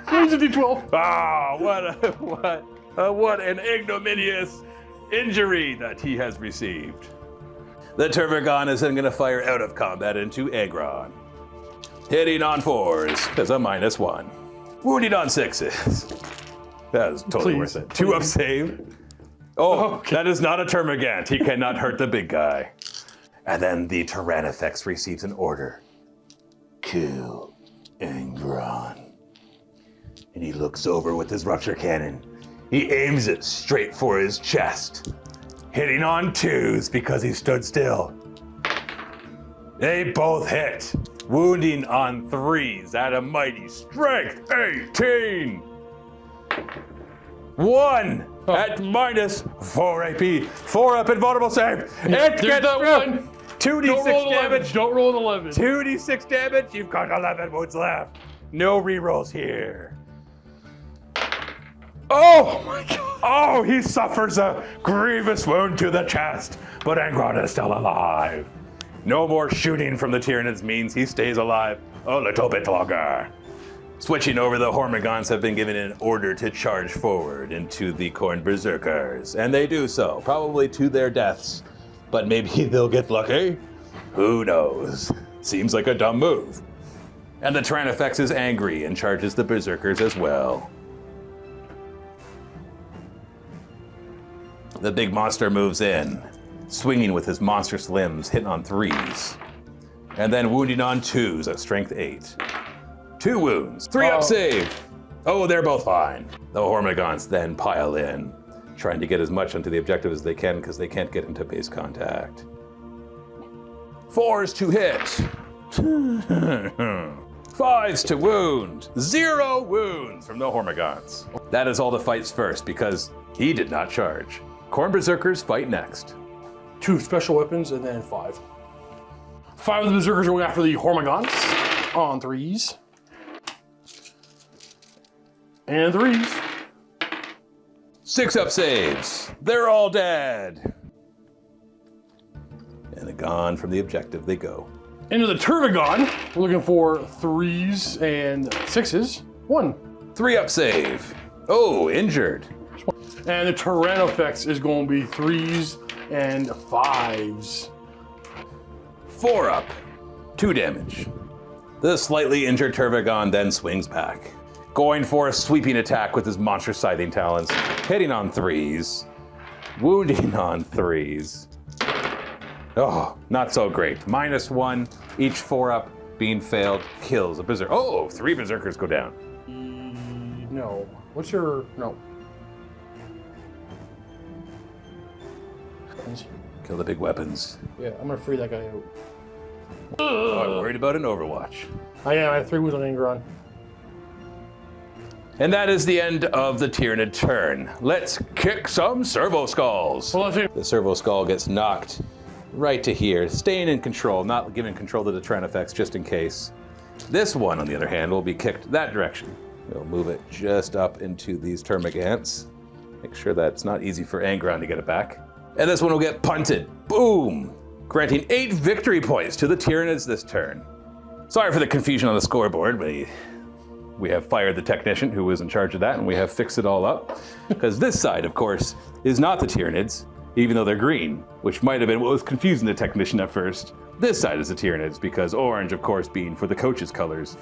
Where's the D12? Ah, what an ignominious injury that he has received. The Tervigon is then going to fire out of combat into Angron. Hitting on 4s, because a -1. Wounding on 6s. That is totally worth it. 2 up save. Oh, okay. That is not a Termagant. He cannot hurt the big guy. And then the Tyrannifex receives an order. Kill Angron. And he looks over with his rupture cannon. He aims it straight for his chest. Hitting on 2s because he stood still. They both hit. Wounding on 3s at a mighty strength 18. 1 at -4 AP. 4 up invulnerable save. It gets that through. one. 2d6 damage. Don't roll an 11. 2d6 damage. You've got 11 wounds left. No rerolls here. Oh my god. Oh, he suffers a grievous wound to the chest, but Angron is still alive. No more shooting from the Tyranids means he stays alive a little bit longer. Switching over, the Hormigons have been given an order to charge forward into the Khorne Berserkers, and they do so, probably to their deaths. But maybe they'll get lucky? Who knows? Seems like a dumb move. And the Tyrannifex is angry and charges the Berserkers as well. The big monster moves in, swinging with his monstrous limbs, hitting on 3s. And then wounding on 2s at strength 8. 2 wounds, 3 up save. Oh, they're both fine. The Hormigons then pile in, trying to get as much onto the objective as they can because they can't get into base contact. 4s to hit. 5s to wound. 0 wounds from the Hormigons. That is all the fights first because he did not charge. Khorne Berserkers fight next. 2 special weapons and then 5. 5 of the Berserkers are going after the Hormigons on 3s. And 3s. 6 up saves. They're all dead. And they're gone from the objective they go. Into the Turvigon, we're looking for 3s and 6s. 1. 3 up save. Oh, injured. And the Tyrannifex is going to be 3s and 5s. 4 up. 2 damage. The slightly injured Turvigon then swings back, going for a sweeping attack with his monstrous scything talons, hitting on 3s, wounding on 3s. Oh, not so great. -1, each 4 up being failed kills a berserker. Oh, 3 berserkers go down. No. What's your... No. Kill the big weapons. Yeah, I'm gonna free that guy out. Oh, I'm worried about an Overwatch. I am. I have 3 wounds on Angron. And that is the end of the Tyranid turn. Let's kick some Servo Skulls. Well, let's see. The Servo Skull gets knocked right to here, staying in control, not giving control to the Tyranids effects just in case. This one, on the other hand, will be kicked that direction. We'll move it just up into these Termagants. Make sure that it's not easy for Angron to get it back. And this one will get punted. Boom! Granting 8 victory points to the Tyranids this turn. Sorry for the confusion on the scoreboard, but we have fired the technician who was in charge of that, and we have fixed it all up. Because this side, of course, is not the Tyranids, even though they're green, which might have been what was confusing the technician at first. This side is the Tyranids, because orange, of course, being for the coach's colors,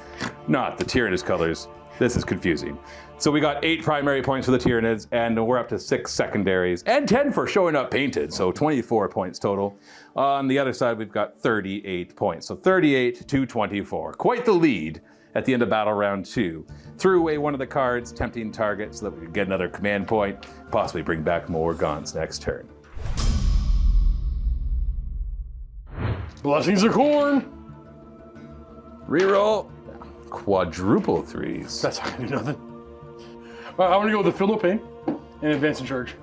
not the Tyranids colors. This is confusing. So we got 8 primary points for the Tyranids, and we're up to 6 secondaries, and 10 for showing up painted, so 24 points total. On the other side, we've got 38 points, so 38 to 24. Quite the lead at the end of battle round 2. Threw away one of the cards, tempting target, so that we could get another command point, possibly bring back more Gaunt's next turn. Blessings of Corn. Reroll. Quadruple 3s. That's not gonna do nothing. I'm gonna go with the Feel No Pain and Advance in Charge.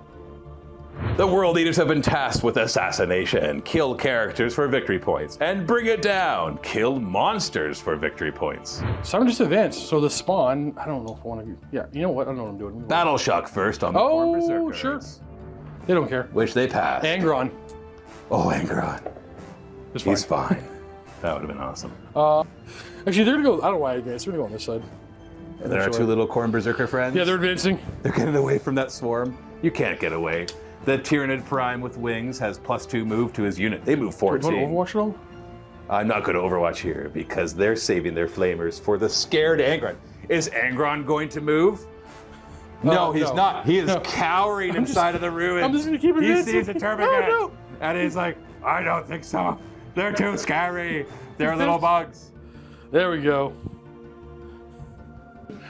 The World Eaters have been tasked with assassination. Kill characters for victory points. And bring it down. Kill monsters for victory points. So I'm just advance. So the spawn, I don't know if I want to. Yeah, you know what? I don't know what I'm doing. Battle Shock first on the Corn Berserkers. Sure. They don't care. Which they passed. Angron. Oh, Angron. It's fine. He's fine. That would have been awesome. Actually, they're gonna go. I don't know why I advance. They're gonna go on this side. And there are 2 little Corn Berserker friends. Yeah, they're advancing. They're getting away from that swarm. You can't get away. The Tyranid Prime with wings has +2 move to his unit. They move 14. You want to Overwatch at all? I'm not going to Overwatch here because they're saving their flamers for the scared Angron. Is Angron going to move? No, he's not. He is cowering inside of the ruins. I'm just going to keep advancing. He sees a Termagant, and he's like, I don't think so. They're too scary. They're little bugs. There we go.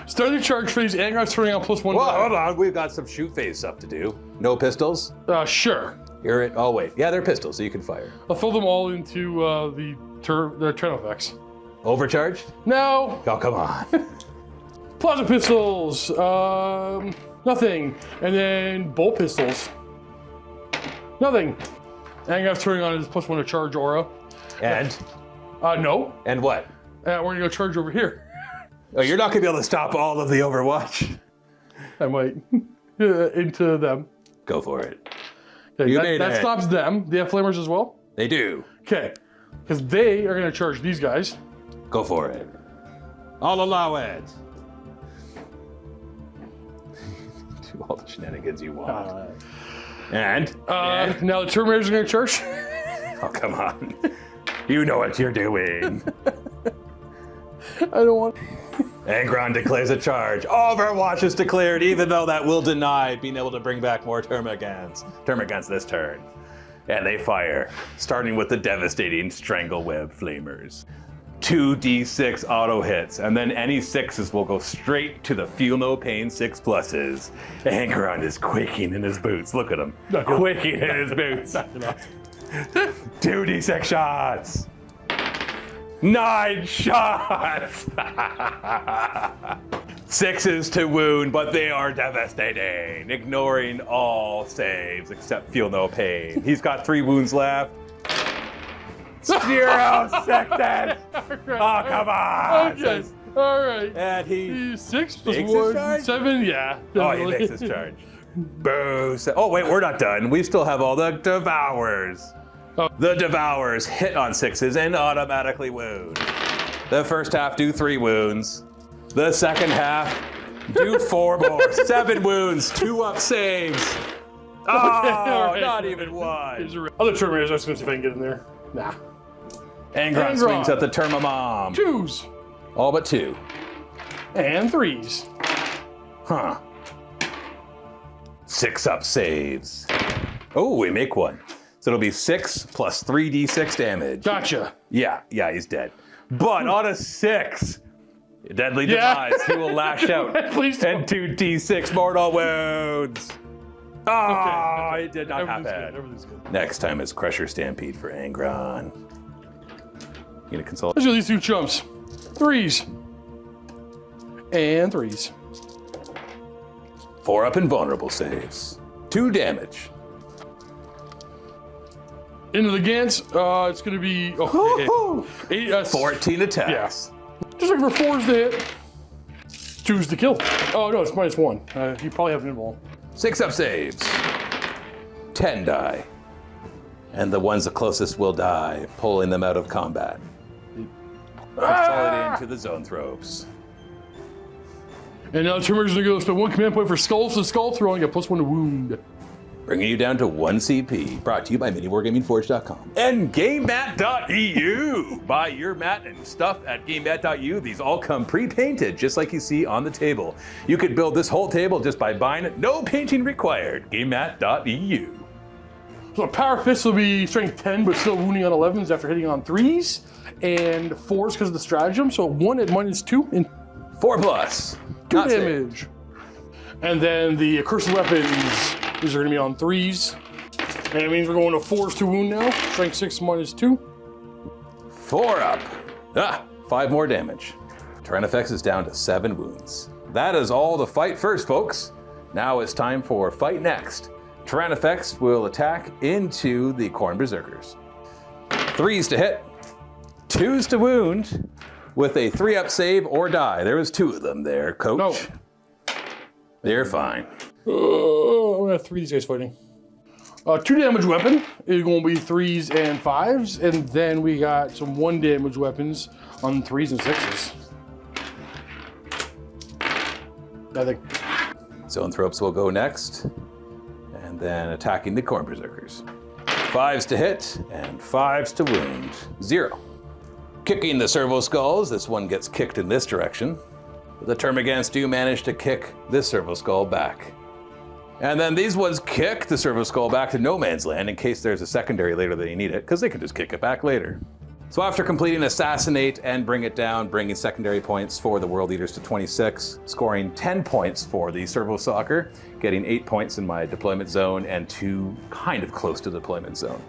Start the charge phase. Angron's turning on +1. Well, hold on. We've got some shoot phase stuff to do. No pistols? Sure. You're it. Oh, wait. Yeah, they're pistols, so you can fire. I'll fill them all into the Turn effects. Overcharged? No. Oh, come on. Plasma pistols. Nothing. And then bolt pistols. Nothing. Angron's turning on his +1 to charge aura. And? No. And what? We're going to go charge over here. Oh, you're not going to be able to stop all of the Overwatch. I might. Into them. Go for it. Okay, You made that it. stops them. They have flamers as well? They do. Okay. Because they are going to charge these guys. Go for it. I'll allow it. Do all the shenanigans you want. And? Now the Terminators are going to charge. Oh, come on. You know what you're doing. I don't want... Angron declares a charge. Overwatch is declared, even though that will deny being able to bring back more Termagants. Termagants this turn. And they fire, starting with the devastating Strangleweb Flamers. 2d6 auto hits, and then any 6s will go straight to the Feel No Pain 6+. Angron is quaking in his boots. Look at him. Quaking in his boots. 2d6 shots. 9 shots! 6s to wound, but they are devastating, ignoring all saves except Feel No Pain. He's got 3 wounds left. 0 6s! Oh, come on! Okay, all right. And he 6 plus takes his 1, charge? 7, yeah. Oh, he makes his charge. Boo! Oh, wait, we're not done. We still have all the Devours. The Devours hit on 6s and automatically wound. The first half do 3 wounds. The second half do 4 more. 7 wounds, 2 up saves. Oh, right. not even 1. Other Terminators, I was going to see if I can get in there. Nah. Angron swings at the Termamom. 2s. All but 2. And 3s. Huh. 6 up saves. Oh, we make 1. So it'll be 6 plus 3d6 damage. Gotcha. Yeah, he's dead. But on a 6, deadly demise, he will lash out Please don't. and 2d6 mortal wounds. Oh, it did not happen. Everything's good. Next time it's Crusher Stampede for Angron. You gonna consult? Let's do these 2 chumps. 3s. And 3s. 4 up invulnerable saves. 2 damage. Into the Gants, it's going to be 14 attacks. Yeah. Just looking for 4s to hit. 2s to kill. Oh no, it's -1. You probably have an invul. 6 up saves. 10 die. And the ones the closest will die, pulling them out of combat. Consolidating to the Zoanthropes. And now Trimmer's going to go spend 1 command point for Skulls to Skull Throw and get +1 to wound. Bringing you down to 1 CP. Brought to you by MiniWarGamingForge.com. And GameMat.Eu. Buy your mat and stuff at GameMat.Eu. These all come pre-painted, just like you see on the table. You could build this whole table just by buying it. No painting required. GameMat.eu. So Power Fist will be strength 10, but still wounding on 11s after hitting on 3s. And 4s because of the stratagem. So 1 at -2 and 4+. 2 damage. And then the Accursed Weapons, these are going to be on 3s. And it means we're going to 4s to wound now. Strength 6 -2. 4 up. 5 more damage. Tyrannifex is down to 7 wounds. That is all the fight first, folks. Now it's time for fight next. Tyrannifex will attack into the Khorne Berserkers. 3s to hit. 2s to wound. With a 3-up save or die. There was 2 of them there, coach. No. They're fine. I'm going to have 3 of these guys fighting. 2 damage weapon is going to be 3s and 5s. And then we got some 1 damage weapons on 3s and 6s. I think. Zoanthropes will go next. And then attacking the Khorne Berserkers. 5s to hit and 5s to wound. 0. Kicking the Servo Skulls, this one gets kicked in this direction. The Termagants do manage to kick this Servo Skull back. And then these ones kick the Servo Skull back to no man's land in case there's a secondary later that you need it, because they can just kick it back later. So after completing Assassinate and Bring It Down, bringing secondary points for the World Eaters to 26, scoring 10 points for the Servo Soccer, getting 8 points in my deployment zone and 2 kind of close to the deployment zone.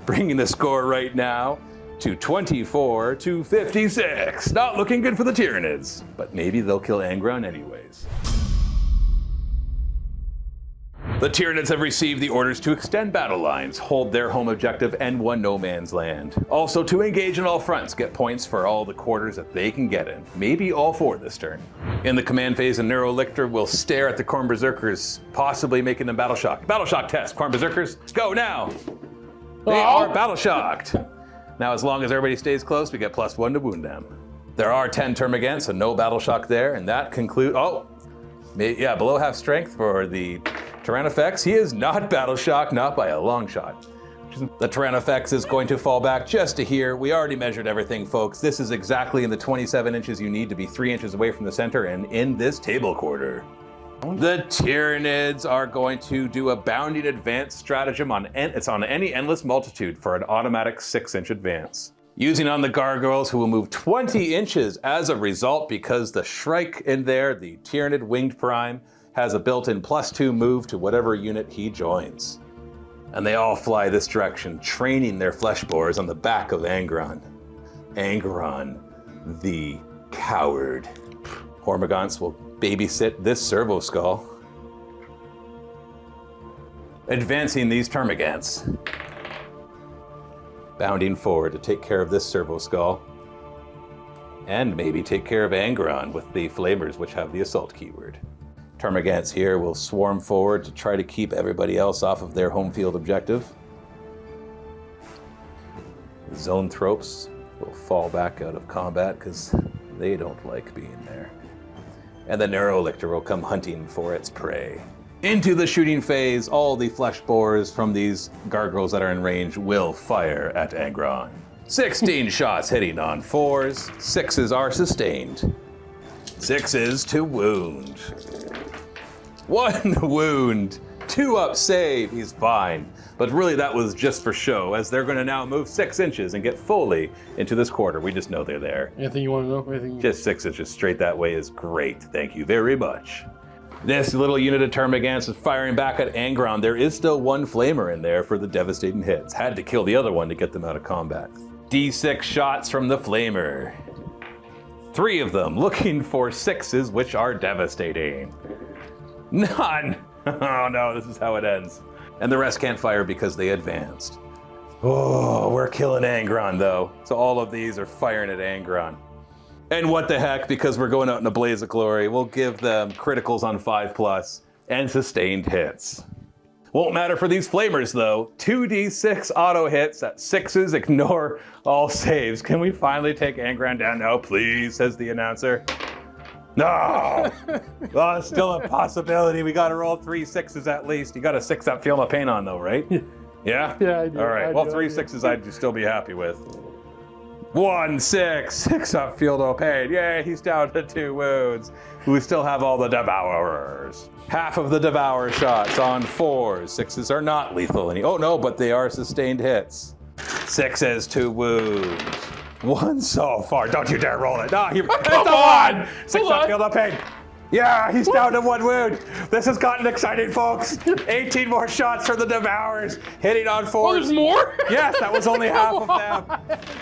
Bringing the score right now to 24 to 56. Not looking good for the Tyranids, but maybe they'll kill Angron anyways. The Tyranids have received the orders to extend battle lines, hold their home objective, and 1 no man's land. Also to engage on all fronts, get points for all the quarters that they can get in. Maybe all 4 this turn. In the command phase, a Neurolictor will stare at the Khorne Berserkers, possibly making them battle shocked. Battle shock test, Khorne Berserkers, go now! They are battle shocked! Now, as long as everybody stays close, we get +1 to wound them. There are 10 Termagants, so no battle shock there, and that concludes. Below half strength for the Tyrannifex. He is not battle shocked, not by a long shot. The Tyrannifex is going to fall back just to here. We already measured everything, folks. This is exactly in the 27 inches you need to be 3 inches away from the center and in this table quarter. The Tyranids are going to do a bounding advance stratagem it's on any endless multitude for an automatic 6-inch advance. Using on the gargoyles, who will move 20 inches as a result because the Shrike in there, the Tyranid Winged Prime, has a built-in +2 move to whatever unit he joins. And they all fly this direction, training their flesh borers on the back of Angron. Angron, the coward. Hormagaunts will babysit this Servo Skull. Advancing these Termagants. Bounding forward to take care of this Servo Skull. And maybe take care of Angron with the Flamers, which have the assault keyword. Termagants here will swarm forward to try to keep everybody else off of their home field objective. Zoanthropes will fall back out of combat because they don't like being there. And the Neurolictor will come hunting for its prey. Into the shooting phase, all the flesh borers from these gargoyles that are in range will fire at Angron. 16 shots hitting on 4s, 6s are sustained. 6s to wound. 1 wound, 2-up save, he's fine. But really that was just for show, as they're gonna now move 6 inches and get fully into this quarter. We just know they're there. Anything you want to know? Anything? Just 6 inches straight that way is great, thank you very much. This little unit of Termagants is firing back at Angron. There is still 1 Flamer in there for the devastating hits. Had to kill the other one to get them out of combat. D6 shots from the Flamer. 3 of them looking for 6s, which are devastating. None! Oh no, this is how it ends. And the rest can't fire because they advanced. Oh, we're killing Angron though. So all of these are firing at Angron. And what the heck, because we're going out in a blaze of glory, we'll give them criticals on 5+ and sustained hits. Won't matter for these flamers though. 2d6 auto hits at 6s, ignore all saves. Can we finally take Angron down now, please, says the announcer. No! Oh, it's still a possibility. We gotta roll 3 6s at least. You got a 6-up Feel No Pain on though, right? Yeah? Yeah, I do. All right, well, 3 6s I'd still be happy with. 1 6, 6-up Feel No Pain. Yay, he's down to 2 wounds. We still have all the Devourers. Half of the Devour shots on 4s. 6s are not lethal any. Oh no, but they are sustained hits. 6s, 2 wounds. 1 so far. Don't you dare roll it. No, he come on! 6-up Feel No Pain. Yeah, he's down to 1 wound. This has gotten exciting, folks. 18 more shots for the Devourers. Hitting on 4s. Oh, there's more? Yes, that was only half of them.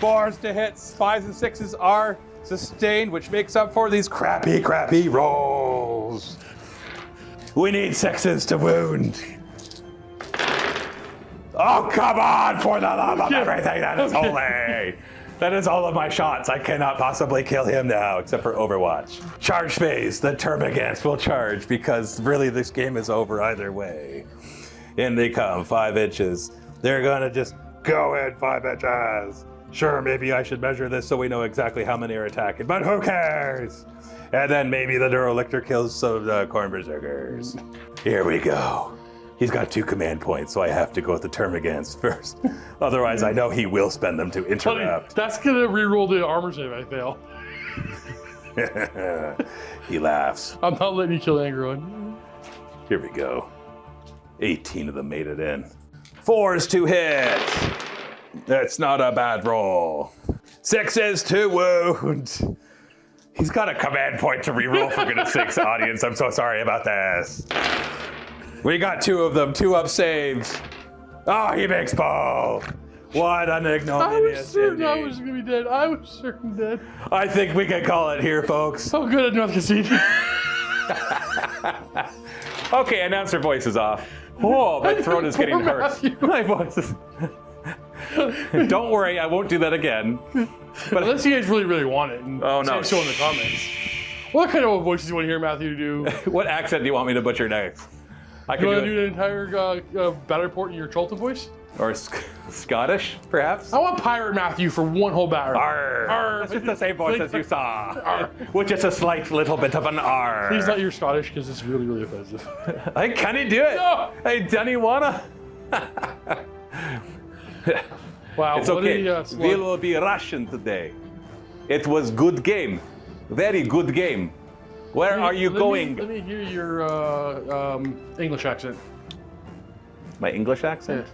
4s to hit. 5s and 6s are sustained, which makes up for these crappy rolls. We need 6s to wound. Oh, come on, for the love of everything that is holy. That is all of my shots. I cannot possibly kill him now, except for Overwatch. Charge phase, the Termagants will charge, because really this game is over either way. In they come, 5 inches. They're gonna just go in 5 inches. Sure, maybe I should measure this so we know exactly how many are attacking, but who cares? And then maybe the Neurolictor kills some of the Corn Berserkers. Here we go. He's got 2 command points, so I have to go with the Termagants first. Otherwise, I know he will spend them to interrupt. That's gonna reroll the armor save I fail. He laughs. I'm not letting you kill Angron. Here we go. 18 of them made it in. 4s to hit. That's not a bad roll. 6s to wound. He's got a command point to reroll, for goodness sakes, audience. I'm so sorry about this. We got 2 of them, 2-up saves. Oh, he makes both. What an ignominious I was certain ending. I was gonna be dead. I was certain dead. I think we can call it here, folks. Oh, good, I don't have to concede. Okay, announcer voice is off. Oh, my throat is getting hurt. My voice is... Don't worry, I won't do that again. But unless you guys really want it, and Oh, no. say so in the comments. What kind of voices do you want to hear Matthew do? What accent do you want me to butcher next? I You can want to do do it. an entire battle report in your Cholta voice? Or Scottish, perhaps? I want Pirate Matthew for one whole battle. R. R. That's just the same voice as you saw. R. With just a slight little bit of an R. Please not your Scottish, because it's really, really offensive. Hey, can he do it? No. Hey, doesn't he wanna? Wow, It's what okay. a We will be Russian today. It was good game. Very good game. Where are you going? Let me hear your English accent. My English accent?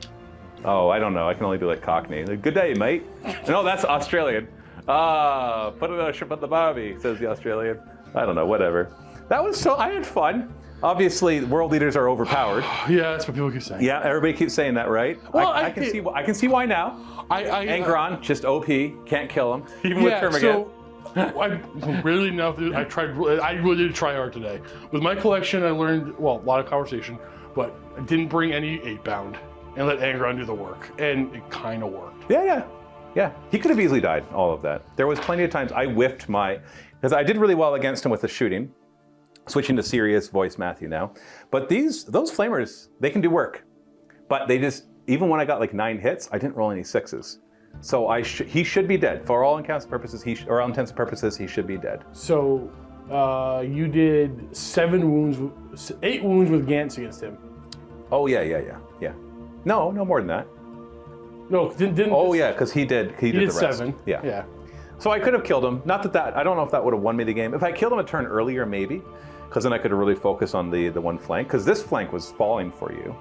Oh, I don't know. I can only do like Cockney. Like, good day, mate. No, that's Australian. Put another ship on the barbie, says the Australian. I don't know, whatever. That was I had fun. Obviously, world leaders are overpowered. Yeah, that's what people keep saying. Yeah, everybody keets saying that, right? Well, I can see why now. Angron, just OP, can't kill him, even with Termagant. So I really I really did try hard today. With my collection, I learned, well, a lot of conversation, but I didn't bring any 8-bound and let Angron do the work, and it kind of worked. Yeah. He could have easily died, all of that. There was plenty of times I whiffed because I did really well against him with the shooting, switching to serious voice Matthew now. But those flamers, they can do work. But they just, even when I got like 9 hits, I didn't roll any 6s. So he should be dead. For all intents and purposes, he should be dead. So you did 8 wounds with Gantz against him. Oh yeah. No more than that. No, didn't. Oh yeah, because he did the rest. 7. Yeah. So I could have killed him. Not that I don't know if that would have won me the game. If I killed him a turn earlier, maybe, because then I could have really focused on the one flank. Because this flank was falling for you.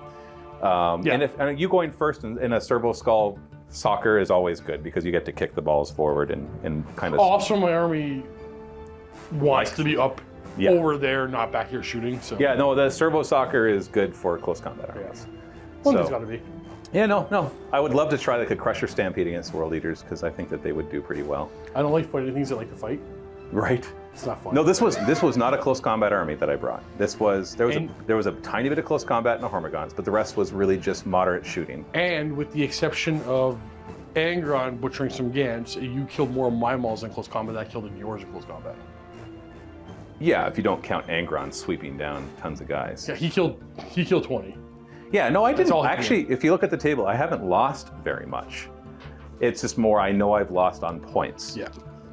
And you going first in a Servo Skull Soccer is always good because you get to kick the balls forward and kind of. Also, my army wants to be up over there, not back here shooting. So yeah, no, the Servo Soccer is good for close combat armies. One has got to be. Yeah, no. I would love to try like a Crusher Stampede against World Eaters because I think that they would do pretty well. I don't like fighting things that like to fight. Right. It's not fun. No, this was not a close combat army that I brought. There was a tiny bit of close combat in the Hormigons, but the rest was really just moderate shooting. And with the exception of Angron butchering some Gants, you killed more of my models in close combat than I killed in yours in close combat. Yeah, if you don't count Angron sweeping down tons of guys. Yeah, he killed 20. Yeah, no, I didn't. all he Actually, if you look at the table, I haven't lost very much. It's just more I know I've lost on points. Yeah.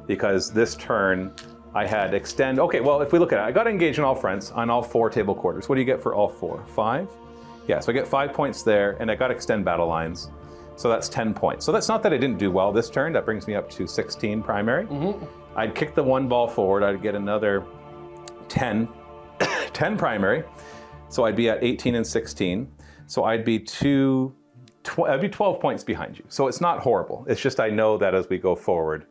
Because this turn, I had extend. Okay, well, if we look at it, I got engaged on all fronts on all 4 table quarters. What do you get for all 4? 5? Yeah, so I get 5 points there, and I got extend battle lines. So that's 10 points. So that's not that I didn't do well this turn. That brings me up to 16 primary. Mm-hmm. I'd kick the 1 ball forward. I'd get another 10 primary. So I'd be at 18 and 16. So I'd be 12 points behind you. So it's not horrible. It's just I know that as we go forward,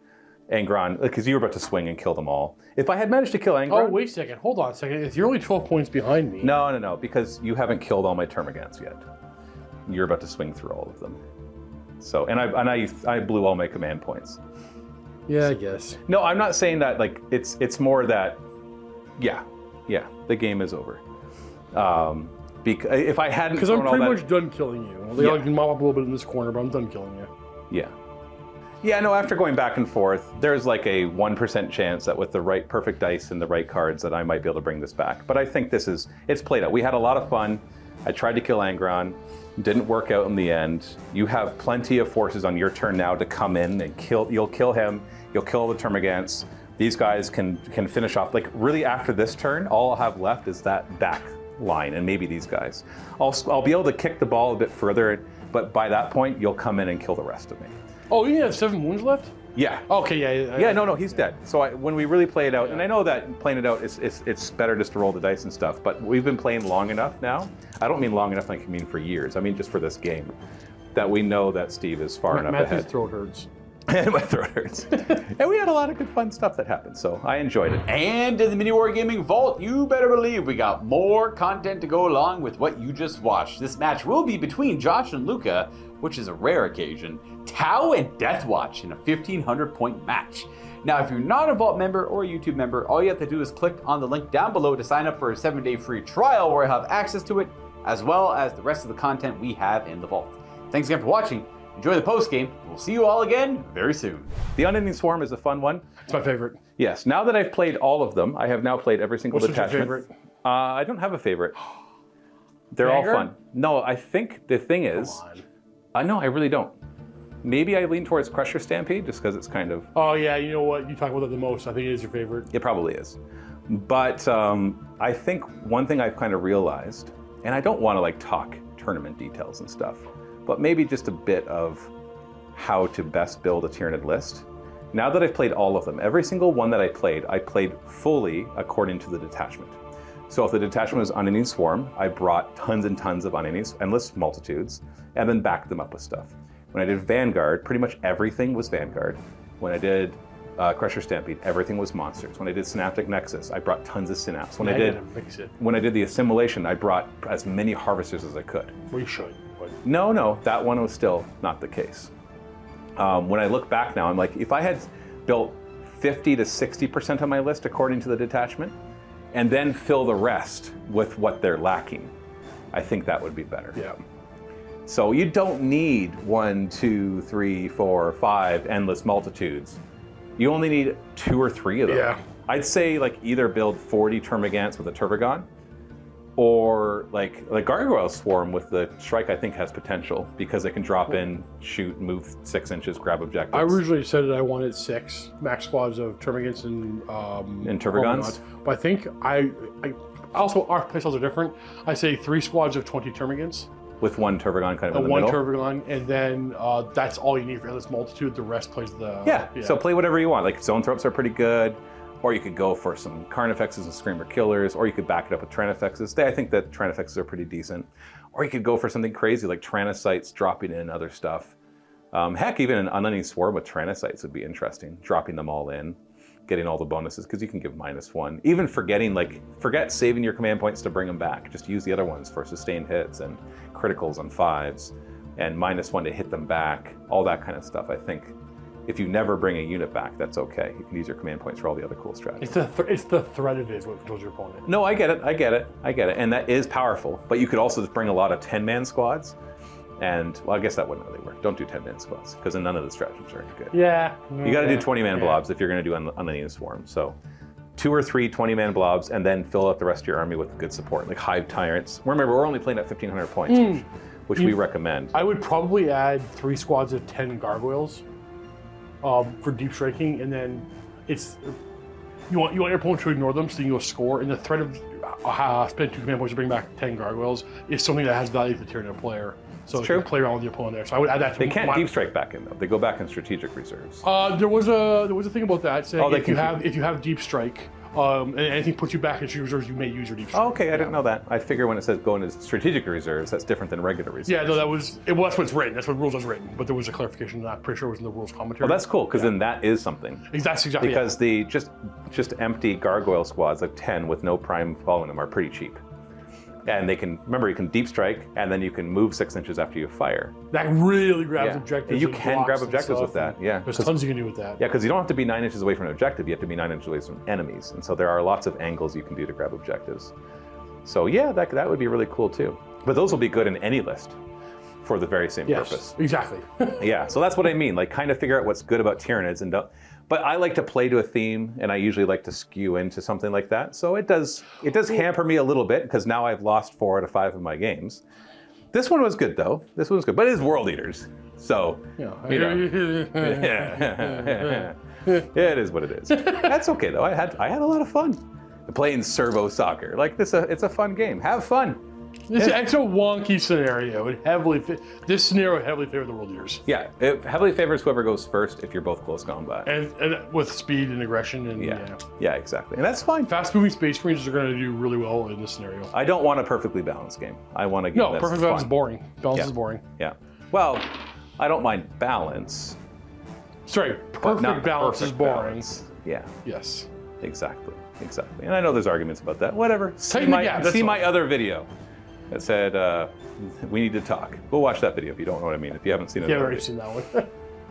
Angron, because you were about to swing and kill them all. If I had managed to kill Angron... Oh, wait a second. Hold on a second. If you're only 12 points behind me... No, because you haven't killed all my Termagants yet. You're about to swing through all of them. So, and I blew all my command points. Yeah, I guess. No, I'm not saying that, like, it's more that, yeah, the game is over. Because if I hadn't... Because I'm pretty much done killing you. I can mop up a little bit in this corner, but I'm done killing you. Yeah. Yeah, no, after going back and forth, there's like a 1% chance that with the right perfect dice and the right cards that I might be able to bring this back. But I think it's played out. We had a lot of fun. I tried to kill Angron. Didn't work out in the end. You have plenty of forces on your turn now to come in and kill. You'll kill him. You'll kill the Termagants. These guys can finish off. Like really after this turn, all I'll have left is that back line and maybe these guys. I'll be able to kick the ball a bit further, but by that point, you'll come in and kill the rest of me. Oh, you have 7 wounds left? Yeah. Okay, yeah. Yeah, no, he's dead. So when we really play it out, and I know that playing it out, it's better just to roll the dice and stuff, but we've been playing long enough now. I don't mean long enough like I mean for years. I mean just for this game, that we know that Steve is far enough ahead. Matthew's throat hurts. And my throat hurts. And we had a lot of good fun stuff that happened, so I enjoyed it. And in the MiniWarGaming Vault, you better believe we got more content to go along with what you just watched. This match will be between Josh and Luca, which is a rare occasion, Tau and Deathwatch in a 1,500 point match. Now, if you're not a Vault member or a YouTube member, all you have to do is click on the link down below to sign up for a 7-day free trial where you'll have access to it, as well as the rest of the content we have in the Vault. Thanks again for watching. Enjoy the post-game. We'll see you all again very soon. The Unending Swarm is a fun one. It's my favorite. Yes, now that I've played all of them, I have now played every single detachment. What's your favorite? I don't have a favorite. They're all fun. No, I think the thing is... No, I really don't. Maybe I lean towards Crusher Stampede just because it's kind of... Oh yeah, you know what? You talk about it the most. I think it is your favorite. It probably is. But I think one thing I've kind of realized, and I don't want to like talk tournament details and stuff, but maybe just a bit of how to best build a Tyranid list. Now that I've played all of them, every single one that I played fully according to the detachment. So if the detachment was Unending Swarm, I brought tons and tons of endless multitudes, and then backed them up with stuff. When I did Vanguard, pretty much everything was Vanguard. When I did Crusher Stampede, everything was monsters. When I did Synaptic Nexus, I brought tons of Synapse. When I did the Assimilation, I brought as many Harvesters as I could. Well, you should. No, that one was still not the case. When I look back now, I'm like, if I had built 50 to 60% of my list according to the detachment, and then fill the rest with what they're lacking, I think that would be better. Yeah. So you don't need 1, 2, 3, 4, 5 endless multitudes. You only need 2 or 3 of them. Yeah. I'd say like either build 40 Termagants with a Turbogon, or like Gargoyle Swarm with the Strike, I think has potential because it can drop in, shoot, move 6 inches, grab objectives. I originally said that I wanted 6 max squads of Termagants and Turbogons. But I think I also, our playstyles are different. I say 3 squads of 20 Termagants. With 1 Turbogon kind of in the middle. 1 Turbogon, and then that's all you need for endless multitude. The rest plays the... Yeah, so play whatever you want. Like Zone Throps are pretty good. Or you could go for some Carnifexes and Screamer Killers, or you could back it up with Tranifexes. I think that Tranifexes are pretty decent. Or you could go for something crazy like Tranicites dropping in other stuff. Heck, even an Unending Swarm with Tranicites would be interesting. Dropping them all in, getting all the bonuses, because you can give -1. Even forget saving your command points to bring them back. Just use the other ones for sustained hits and criticals on 5s, and -1 to hit them back. All that kind of stuff, I think, If you never bring a unit back, that's okay. You can use your command points for all the other cool strategies. It's the threat it is what controls your opponent. No, I get it. And that is powerful. But you could also just bring a lot of 10-man squads. And, well, I guess that wouldn't really work. Don't do 10-man squads, because none of the stratagems are any good. Yeah. You got to do 20-man blobs if you're going to do unending swarm. So 2 or 3 20-man blobs, and then fill out the rest of your army with good support, like Hive Tyrants. Remember, we're only playing at 1,500 points, which we recommend. I would probably add 3 squads of 10 gargoyles for deep striking, and then you want your opponent to ignore them so you can go score. And the threat of spending 2 command points to bring back 10 gargoyles is something that has value to the Tyranid player. So you can play around with your opponent there. So I would add that. They can't deep strike back in though. They go back in strategic reserves. There was a thing about that saying if you have deep strike. And anything puts you back into reserves, you may use your deep strike. Oh, okay, I didn't know that. I figure when it says go into strategic reserves, that's different than regular reserves. Yeah, no, that's what it's written. That's what rules was written. But there was a clarification that I'm pretty sure was in the rules commentary. Well, that's cool, because then that is something. That's exactly because the just empty gargoyle squads, like 10 with no prime following them, are pretty cheap. And they can, remember, you can deep strike, and then you can move 6 inches after you fire. That really grabs objectives. You can grab objectives with that, yeah. There's tons you can do with that. Yeah, because you don't have to be 9 inches away from an objective, you have to be 9 inches away from enemies. And so there are lots of angles you can do to grab objectives. So yeah, that would be really cool too. But those will be good in any list for the very same purpose. Exactly. Yeah, so that's what I mean, like kind of figure out what's good about Tyranids and don't. But I like to play to a theme, and I usually like to skew into something like that. So it does hamper me a little bit, because now I've lost 4 out of 5 of my games. This one was good, though. This one was good. But it is World Eaters. So, you know. It is what it is. That's okay, though. I had a lot of fun playing Servo Soccer. Like, it's a fun game. Have fun. It's a wonky scenario. This scenario would heavily favor the World Eaters. Yeah, it heavily favors whoever goes first if you're both close combat. And with speed and aggression. And yeah, exactly. And that's fine. Fast-moving Space Marines are going to do really well in this scenario. I don't want a perfectly balanced game. I want a game that's perfect balance is boring. Balance is boring. Yeah. Well, I don't mind balance. Sorry, perfect balance is boring. Balance. Yeah. Yes. Exactly. And I know there's arguments about that. Whatever. See Tighten my other video that said we need to talk. Go watch that video if you don't know what I mean. If you haven't seen it, I've already seen that one.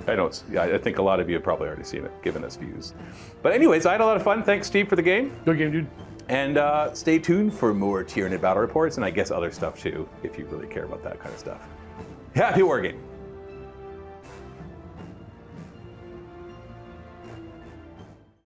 I think a lot of you have probably already seen it, given us views. But anyways, I had a lot of fun. Thanks, Steve, for the game. Good game, dude. And stay tuned for more Tyranid battle reports, and I guess other stuff too, if you really care about that kind of stuff. Happy wargaming.